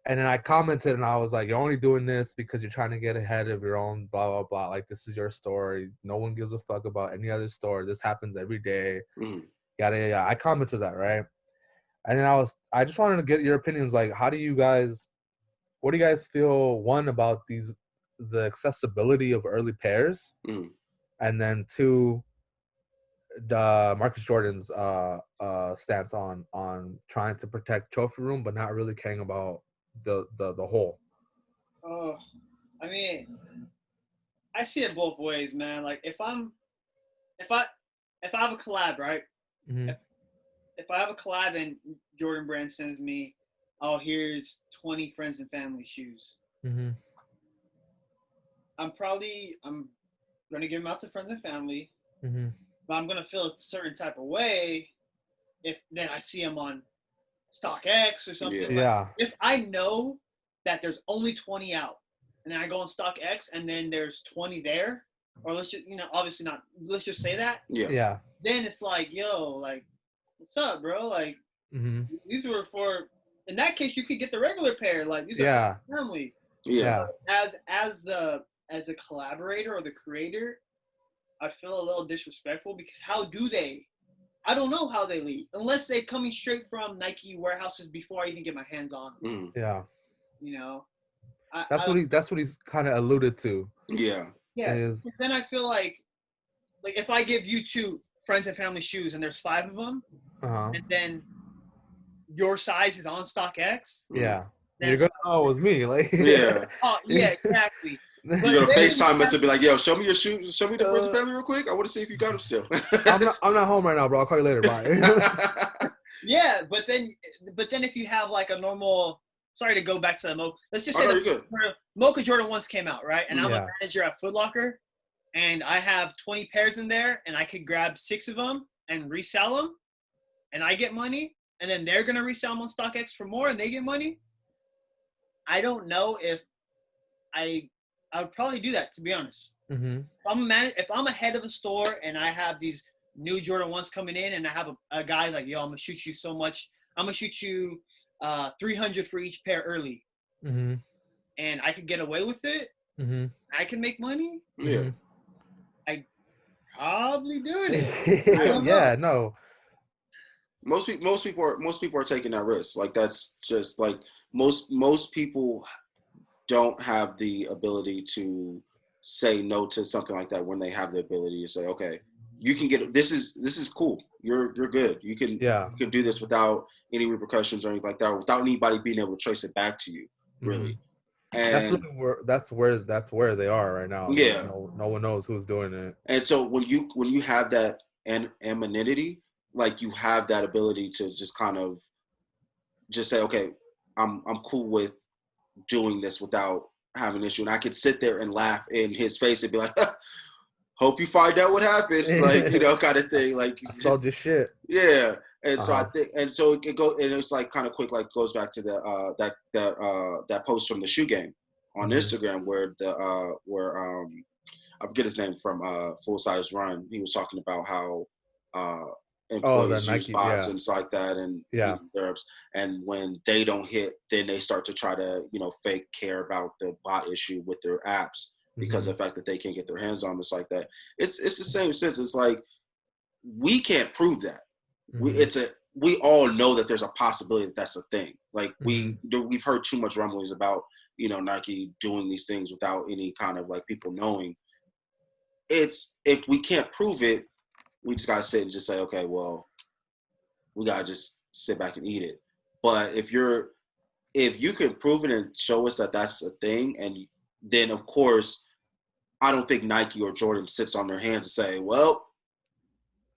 And then I commented and I was like, you're only doing this because you're trying to get ahead of your own blah, blah, blah. Like, this is your story. No one gives a fuck about any other store. This happens every day. Yada, yada, yada. I commented that, right? And then I just wanted to get your opinions. Like, what do you guys feel, one, about the accessibility of early pairs, and then two, the Marcus Jordan's stance on trying to protect Trophy Room but not really caring about the whole. I mean, I see it both ways, man. Like, if I have a collab, right? If I have a collab and Jordan Brand sends me, oh, here's 20 friends and family shoes. I'm gonna give them out to friends and family, mm-hmm. but I'm gonna feel a certain type of way if then I see them on StockX or something. Yeah. Like, if I know that there's only 20 out, and then I go on StockX and then there's 20 there, or let's just, obviously not, let's just say that. Yeah. Then it's like, yo, like, what's up, bro? Like, these were for, in that case, you could get the regular pair. Like, these are for family. Yeah. As a collaborator or the creator, I feel a little disrespectful because how do they? I don't know how they leave unless they're coming straight from Nike warehouses before I even get my hands on them. Yeah. That's what he's kind of alluded to. Yeah. Then I feel like if I give you 2 friends and family shoes and there's 5 of them, and then your size is on StockX. Yeah. You're gonna know it was me, like. Oh yeah, exactly. You're gonna FaceTime us and be like, "Yo, show me your shoes. Show me the friends and family real quick. I want to see if you got them still." I'm not home right now, bro. I'll call you later. Bye. Yeah, but then if you have like a normal, sorry to go back to the let's just say the Mocha Jordan 1s came out, right? And I'm a manager at Foot Locker, and I have 20 pairs in there, and I could grab 6 of them and resell them, and I get money, and then they're gonna resell them on StockX for more, and they get money. I don't know if I would probably do that, to be honest. Mm-hmm. If I'm a head of a store and I have these new Jordan 1s coming in and I have a guy like, yo, I'm going to shoot you so much. I'm going to shoot you 300 for each pair early. Mm-hmm. And I could get away with it. Mm-hmm. I can make money. Yeah. I probably doing it. Yeah, no. Most people are taking that risk. Like that's just like most people don't have the ability to say no to something like that when they have the ability to say, okay, you can get this is cool. You're good. You can do this without any repercussions or anything like that, without anybody being able to trace it back to you, really. And that's where they are right now. Yeah. No one knows who's doing it. And so when you have that anonymity, like you have that ability to just kind of just say, okay, I'm cool with doing this without having an issue. And I could sit there and laugh in his face and be like, hope you find out what happened. Like, kind of thing. Like, I sold your shit. Yeah. And so I think, and so it goes, and it's like kind of quick, like goes back to the, that post from the shoe game on Instagram where I forget his name from Full Size Run. He was talking about how, employees use bots and stuff like that, and and when they don't hit, then they start to try to fake care about the bot issue with their apps because of the fact that they can't get their hands on it. Like that. It's the same sense. It's like we can't prove that. We all know that there's a possibility that that's a thing. Like we've heard too much rumblings about Nike doing these things without any kind of like people knowing. It's if we can't prove it, we just gotta sit and just say, okay, well, we gotta just sit back and eat it. But if you can prove it and show us that that's a thing, and then of course, I don't think Nike or Jordan sits on their hands and say, well,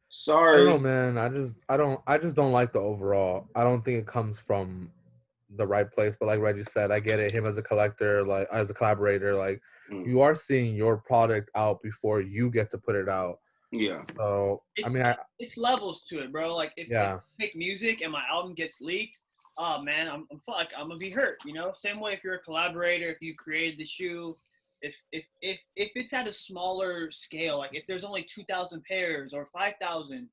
sorry. I don't know, man. I just don't like the overall. I don't think it comes from the right place. But like Reggie said, I get it. Him as a collector, like as a collaborator, like you are seeing your product out before you get to put it out. Yeah. So it's levels to it, bro. Like if I make music and my album gets leaked, oh man, I'm gonna be hurt. Same way if you're a collaborator, if you created the shoe, if it's at a smaller scale, like if there's only 2,000 pairs or 5,000,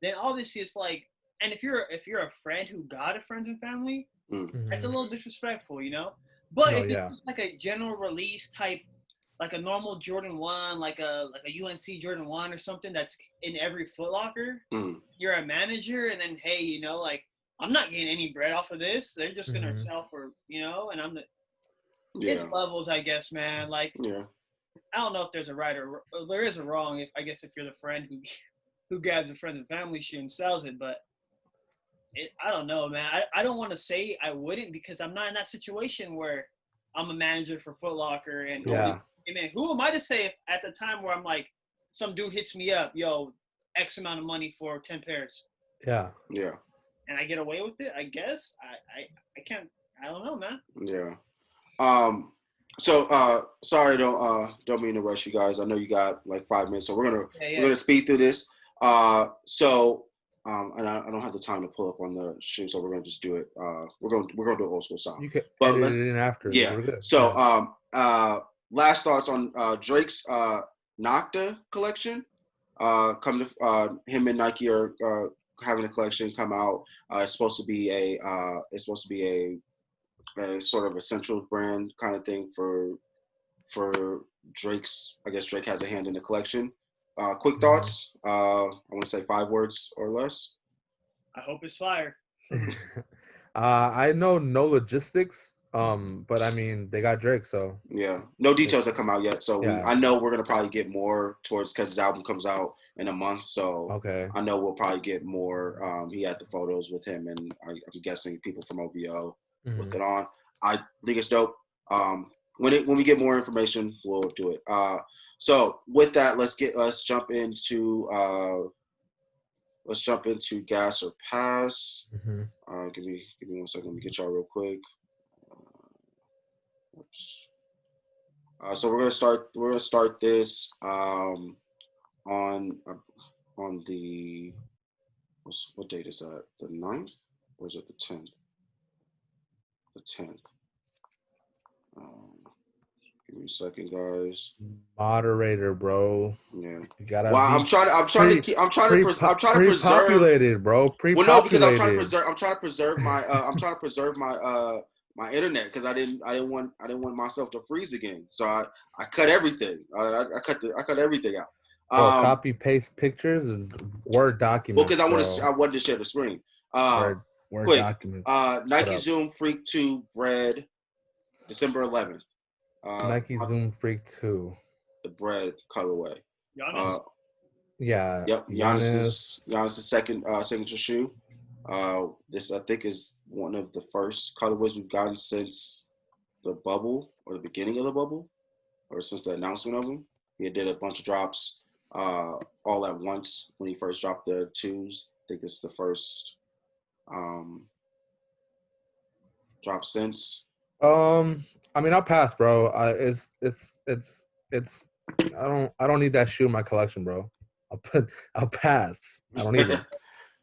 then obviously it's like, and if you're a friend who got a friends and family, that's a little disrespectful, But if it's just like a general release type. Like a normal Jordan 1, like a UNC Jordan 1 or something that's in every Foot Locker. You're a manager, and then hey, like I'm not getting any bread off of this. They're just gonna sell for and I'm the. It's levels, I guess, man. Like I don't know if there's a right or there is a wrong. If you're the friend who grabs a friends and family shoe and sells it, but I don't know, man. I don't want to say I wouldn't because I'm not in that situation where I'm a manager for Foot Locker and. Hey man, who am I to say if at the time where I'm like, some dude hits me up, yo, X amount of money for 10 pairs. Yeah. Yeah. And I get away with it, I guess. I can't, I don't know, man. Yeah. So sorry, don't mean to rush you guys. I know you got like 5 minutes, so we're gonna speed through this. And I don't have the time to pull up on the shoe, so we're gonna just do it. We're gonna do old school style. You can edit it in after. Yeah. So last thoughts on Drake's Nocta collection. Come to him and Nike are having a collection come out. It's supposed to be a sort of essentials brand kind of thing for Drake's. I guess Drake has a hand in the collection. Quick thoughts. I want to say 5 words or less. I hope it's fire. I know no logistics, but I mean they got Drake, so yeah, no details have come out yet. So I know we're gonna probably get more towards because his album comes out in a month. So okay, I know we'll probably get more. He had the photos with him, and I'm guessing people from OVO with it on. I think it's dope. When we get more information, we'll do it. So with that, let's jump into gas or pass. Give me 1 second. Let me get y'all real quick. So we're gonna start this on the what date is that? The 9th or is it the 10th? The 10th. Give me a second, guys. Moderator, bro. Yeah. You gotta. I'm trying to preserve. Pre-populated, bro. Pre-populated. Well, no, because I'm trying to preserve my my internet because I didn't want myself to freeze again. So I cut everything. I cut everything out. Copy paste pictures and Word documents. Well, because I wanted to share the screen. Word quick, documents. Nike Zoom Freak 2 Bread, December 11th. Nike Zoom Freak 2. The bread colorway. Giannis. Yeah. Yep. Giannis's second signature shoe. This I think is one of the first colorways we've gotten since the bubble or the beginning of the bubble, or since the announcement of them. He did a bunch of drops all at once when he first dropped the 2s. I think this is the first drop since. I mean, I'll pass, bro. It's. I don't need that shoe in my collection, bro. I'll pass. I don't need it.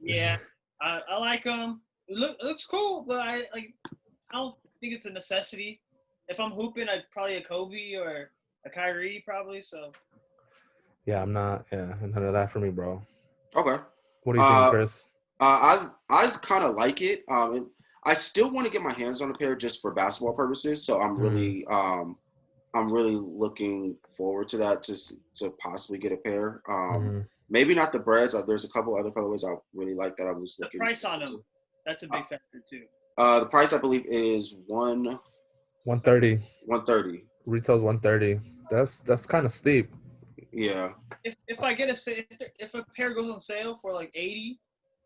Yeah, I like them. It looks cool, but I don't think it's a necessity. If I'm hooping, I'd probably a Kobe or a Kyrie, probably. So. Yeah, I'm not. Yeah, none of that for me, bro. Okay. What do you think, Chris? I kind of like it. I still want to get my hands on a pair just for basketball purposes. So I'm really looking forward to that, to possibly get a pair. Maybe not the breads. There's a couple other colorways I really like that I was looking. The price on them, that's a big factor too. The price I believe is $130. $130. Retail's $130. That's kind of steep. Yeah. If I get if a pair goes on sale for like $80.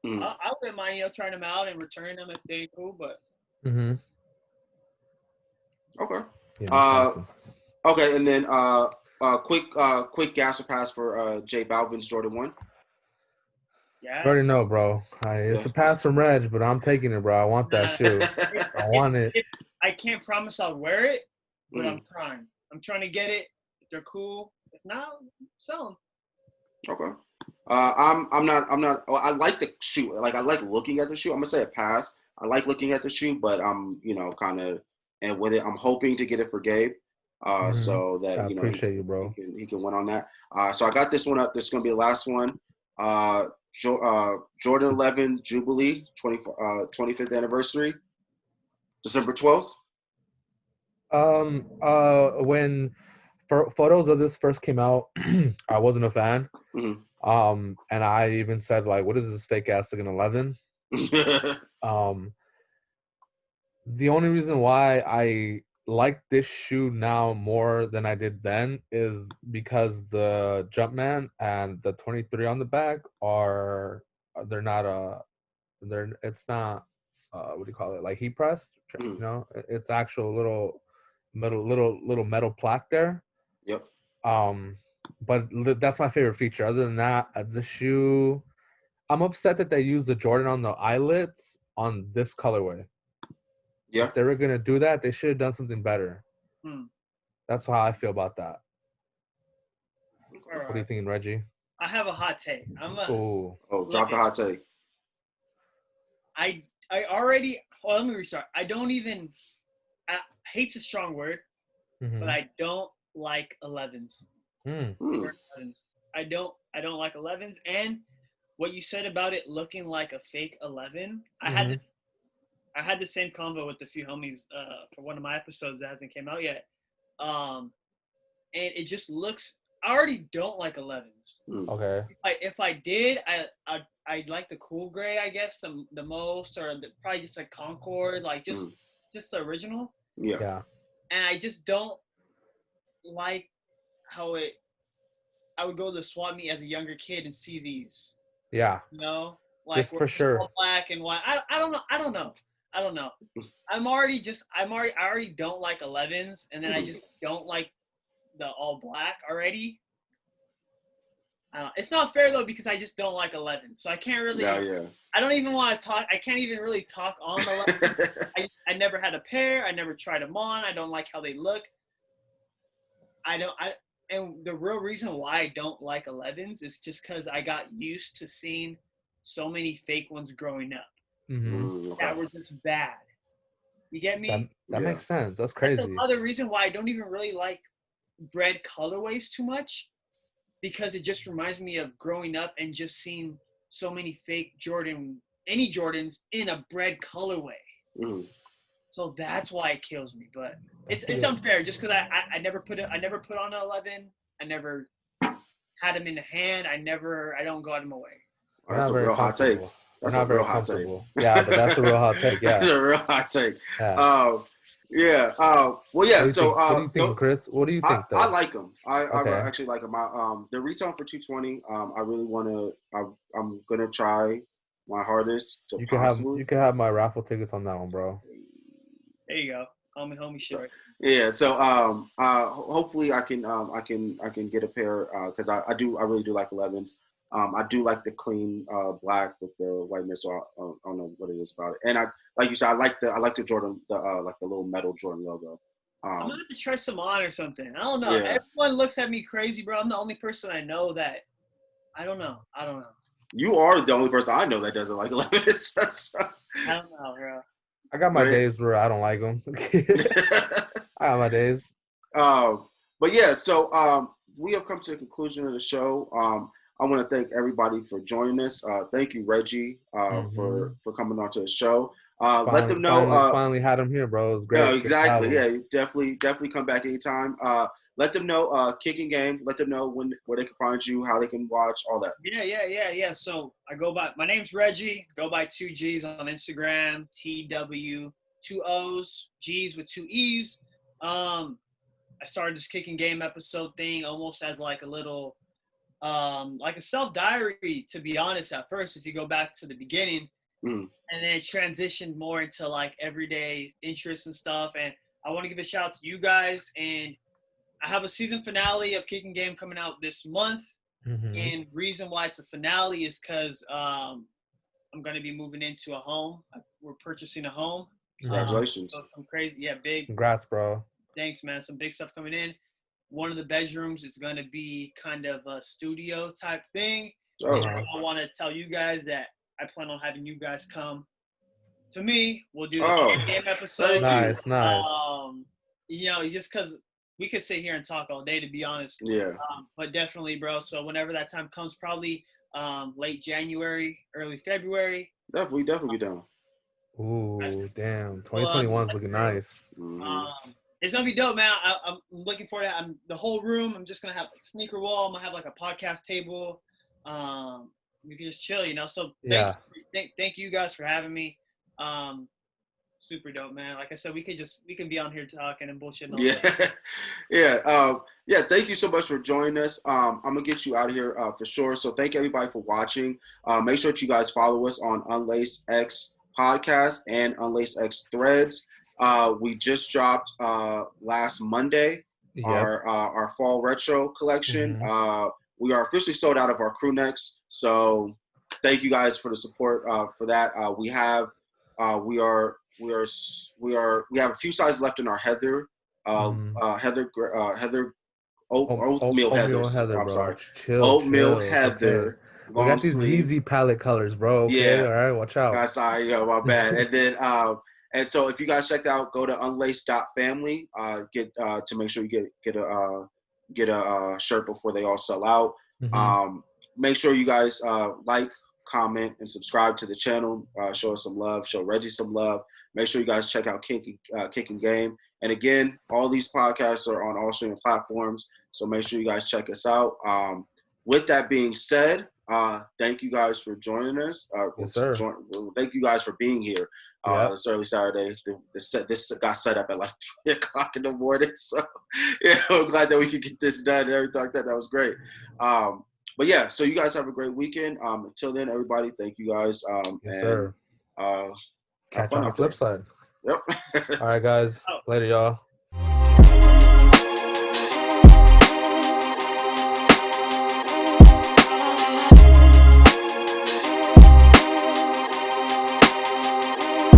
I wouldn't mind, trying them out and returning them if they ain't cool, but. Okay. Yeah, okay, and then quick gas or pass for J Balvin's Jordan 1. Yeah. I already know, bro. It's a pass from Reg, but I'm taking it, bro. I want that shoe. I want it. I can't promise I'll wear it, but I'm trying. I'm trying to get it. If they're cool. If not, sell them. Okay. I'm not. I like the shoe. Like I like looking at the shoe. I'm gonna say a pass. I like looking at the shoe, but I'm kind of, and with it, I'm hoping to get it for Gabe, so that I appreciate you, bro. He can win on that. So I got this one up. This is gonna be the last one. Jordan 11 Jubilee 25th anniversary, December 12th. When photos of this first came out, I wasn't a fan. And I even said, like, what is this fake ass looking 11? The only reason why I like this shoe now more than I did then is because the Jumpman and the 23 on the back it's not what do you call it, like heat pressed, it's actual little metal plaque there. Yep. But that's my favorite feature. Other than that, the shoe, I'm upset that they used the Jordan on the eyelets on this colorway. Yeah. If they were gonna do that, they should have done something better. That's how I feel about that. Right. What do you think, Reggie? I have a hot take. Drop the hot take. I already. Well, let me restart. I hate's a strong word, but I don't like 11s. 11s. I don't like 11s, and what you said about it looking like a fake 11. I had the same convo with a few homies for one of my episodes that hasn't came out yet, and it just looks. I already don't like 11s. Okay. If I did, I'd like the cool gray, I guess, the most, or probably just a Concord, like just the original. Yeah. And I just don't like how I would go to the swap meet as a younger kid and see these. Yeah. You know, like just for sure. Black and white. I don't know. I already don't like 11s, and then I just don't like the all black already. I don't know. It's not fair though because I just don't like 11, so I can't really. Yeah. I don't even want to talk. I can't even really talk on 11. I never had a pair. I never tried them on. I don't like how they look. And the real reason why I don't like 11s is just because I got used to seeing so many fake ones growing up that were just bad. You get me? That makes sense. That's crazy. That's another reason why I don't even really like bread colorways too much, because it just reminds me of growing up and just seeing so many fake Jordans in a bread colorway. So that's why it kills me. But it's unfair just because I never put on an 11. I never had them in the hand. I don't got them away. That's a real hot take. That's a real hot take. Yeah, but that's a real hot take. Yeah, that's a real hot take. Yeah. Well, yeah. So, what do you think, Chris? What do you think? I like them. I actually like them. They're retailing for $220. I really want to. I'm gonna try my hardest to. You can have my raffle tickets on that one, bro. There you go, homie short. Yeah. So, hopefully I can get a pair because I really do like 11s. I do like the clean black with the white midsole. I don't know what it is about it. And like you said, I like the Jordan, like the little metal Jordan logo. I'm gonna have to try some on or something. I don't know. Yeah. Everyone looks at me crazy, bro. I'm the only person I know that. I don't know. You are the only person I know that doesn't like 11s. I don't know, bro. I got my days where I don't like them. I got my days. But yeah, so we have come to the conclusion of the show. I want to thank everybody for joining us. Thank you, Reggie, for coming on to the show. Let them know. Finally had him here, bro. It was great. Yeah, exactly. Yeah, definitely come back anytime. Let them know Kickin Game. Let them know where they can find you, how they can watch, all that. Yeah. So I go by, my name's Reggie. Go by 2 G's on Instagram. TW 2 O's G's with 2 E's. I started this Kickin Game episode thing almost as like a little. Like a self-diary, to be honest, at first, if you go back to the beginning, and then it transitioned more into like everyday interests and stuff. And I want to give a shout out to you guys. And I have a season finale of Kickin Game coming out this month. And reason why it's a finale is because I'm going to be moving into a home. We're purchasing a home. Congratulations. So some crazy, big. Congrats, bro. Thanks, man. Some big stuff coming in. One of the bedrooms is going to be kind of a studio type thing. I want to tell you guys that I plan on having you guys come to me. We'll do the Kickin Game episode. Nice. Just because we could sit here and talk all day, to be honest. Yeah. But definitely, bro. So whenever that time comes, probably late January, early February. Definitely be down. Ooh, damn. 2021's looking nice. It's gonna be dope, man. I'm looking forward to that. The whole room. I'm just gonna have like a sneaker wall. I'm gonna have like a podcast table. We can just chill, So thank you guys for having me. Super dope, man. Like I said, we can be on here talking and bullshitting. Yeah. Thank you so much for joining us. I'm gonna get you out of here for sure. So thank everybody for watching. Make sure that you guys follow us on Unlaced X Podcast and Unlaced X Threads. We just dropped last Monday our fall retro collection. We are officially sold out of our crew necks, so thank you guys for the support for that. We have a few sizes left in our heather Heather Oatmeal Heather. I'm sorry. Chill. Heather. Okay. We got these Yeezy palette colors, bro. Okay. Yeah. All right. Watch out. That's my bad. And then and so if you guys checked out, go to unlaced.family. Get to make sure you get a shirt before they all sell out. Mm-hmm. Make sure you guys like, comment, and subscribe to the channel. Show us some love. Show Reggie some love. Make sure you guys check out Kickin Game. And again, all these podcasts are on all streaming platforms, so make sure you guys check us out. With that being said, thank you guys for joining us. Yes, sir. Thank you guys for being here. This early Saturday. This got set up at like 3 o'clock in the morning. So I'm glad that we could get this done and everything like that. That was great. But yeah, so you guys have a great weekend. Until then, everybody, thank you guys. Yes, sir. Catch on the flip side. Yep. All right, guys. Later, y'all.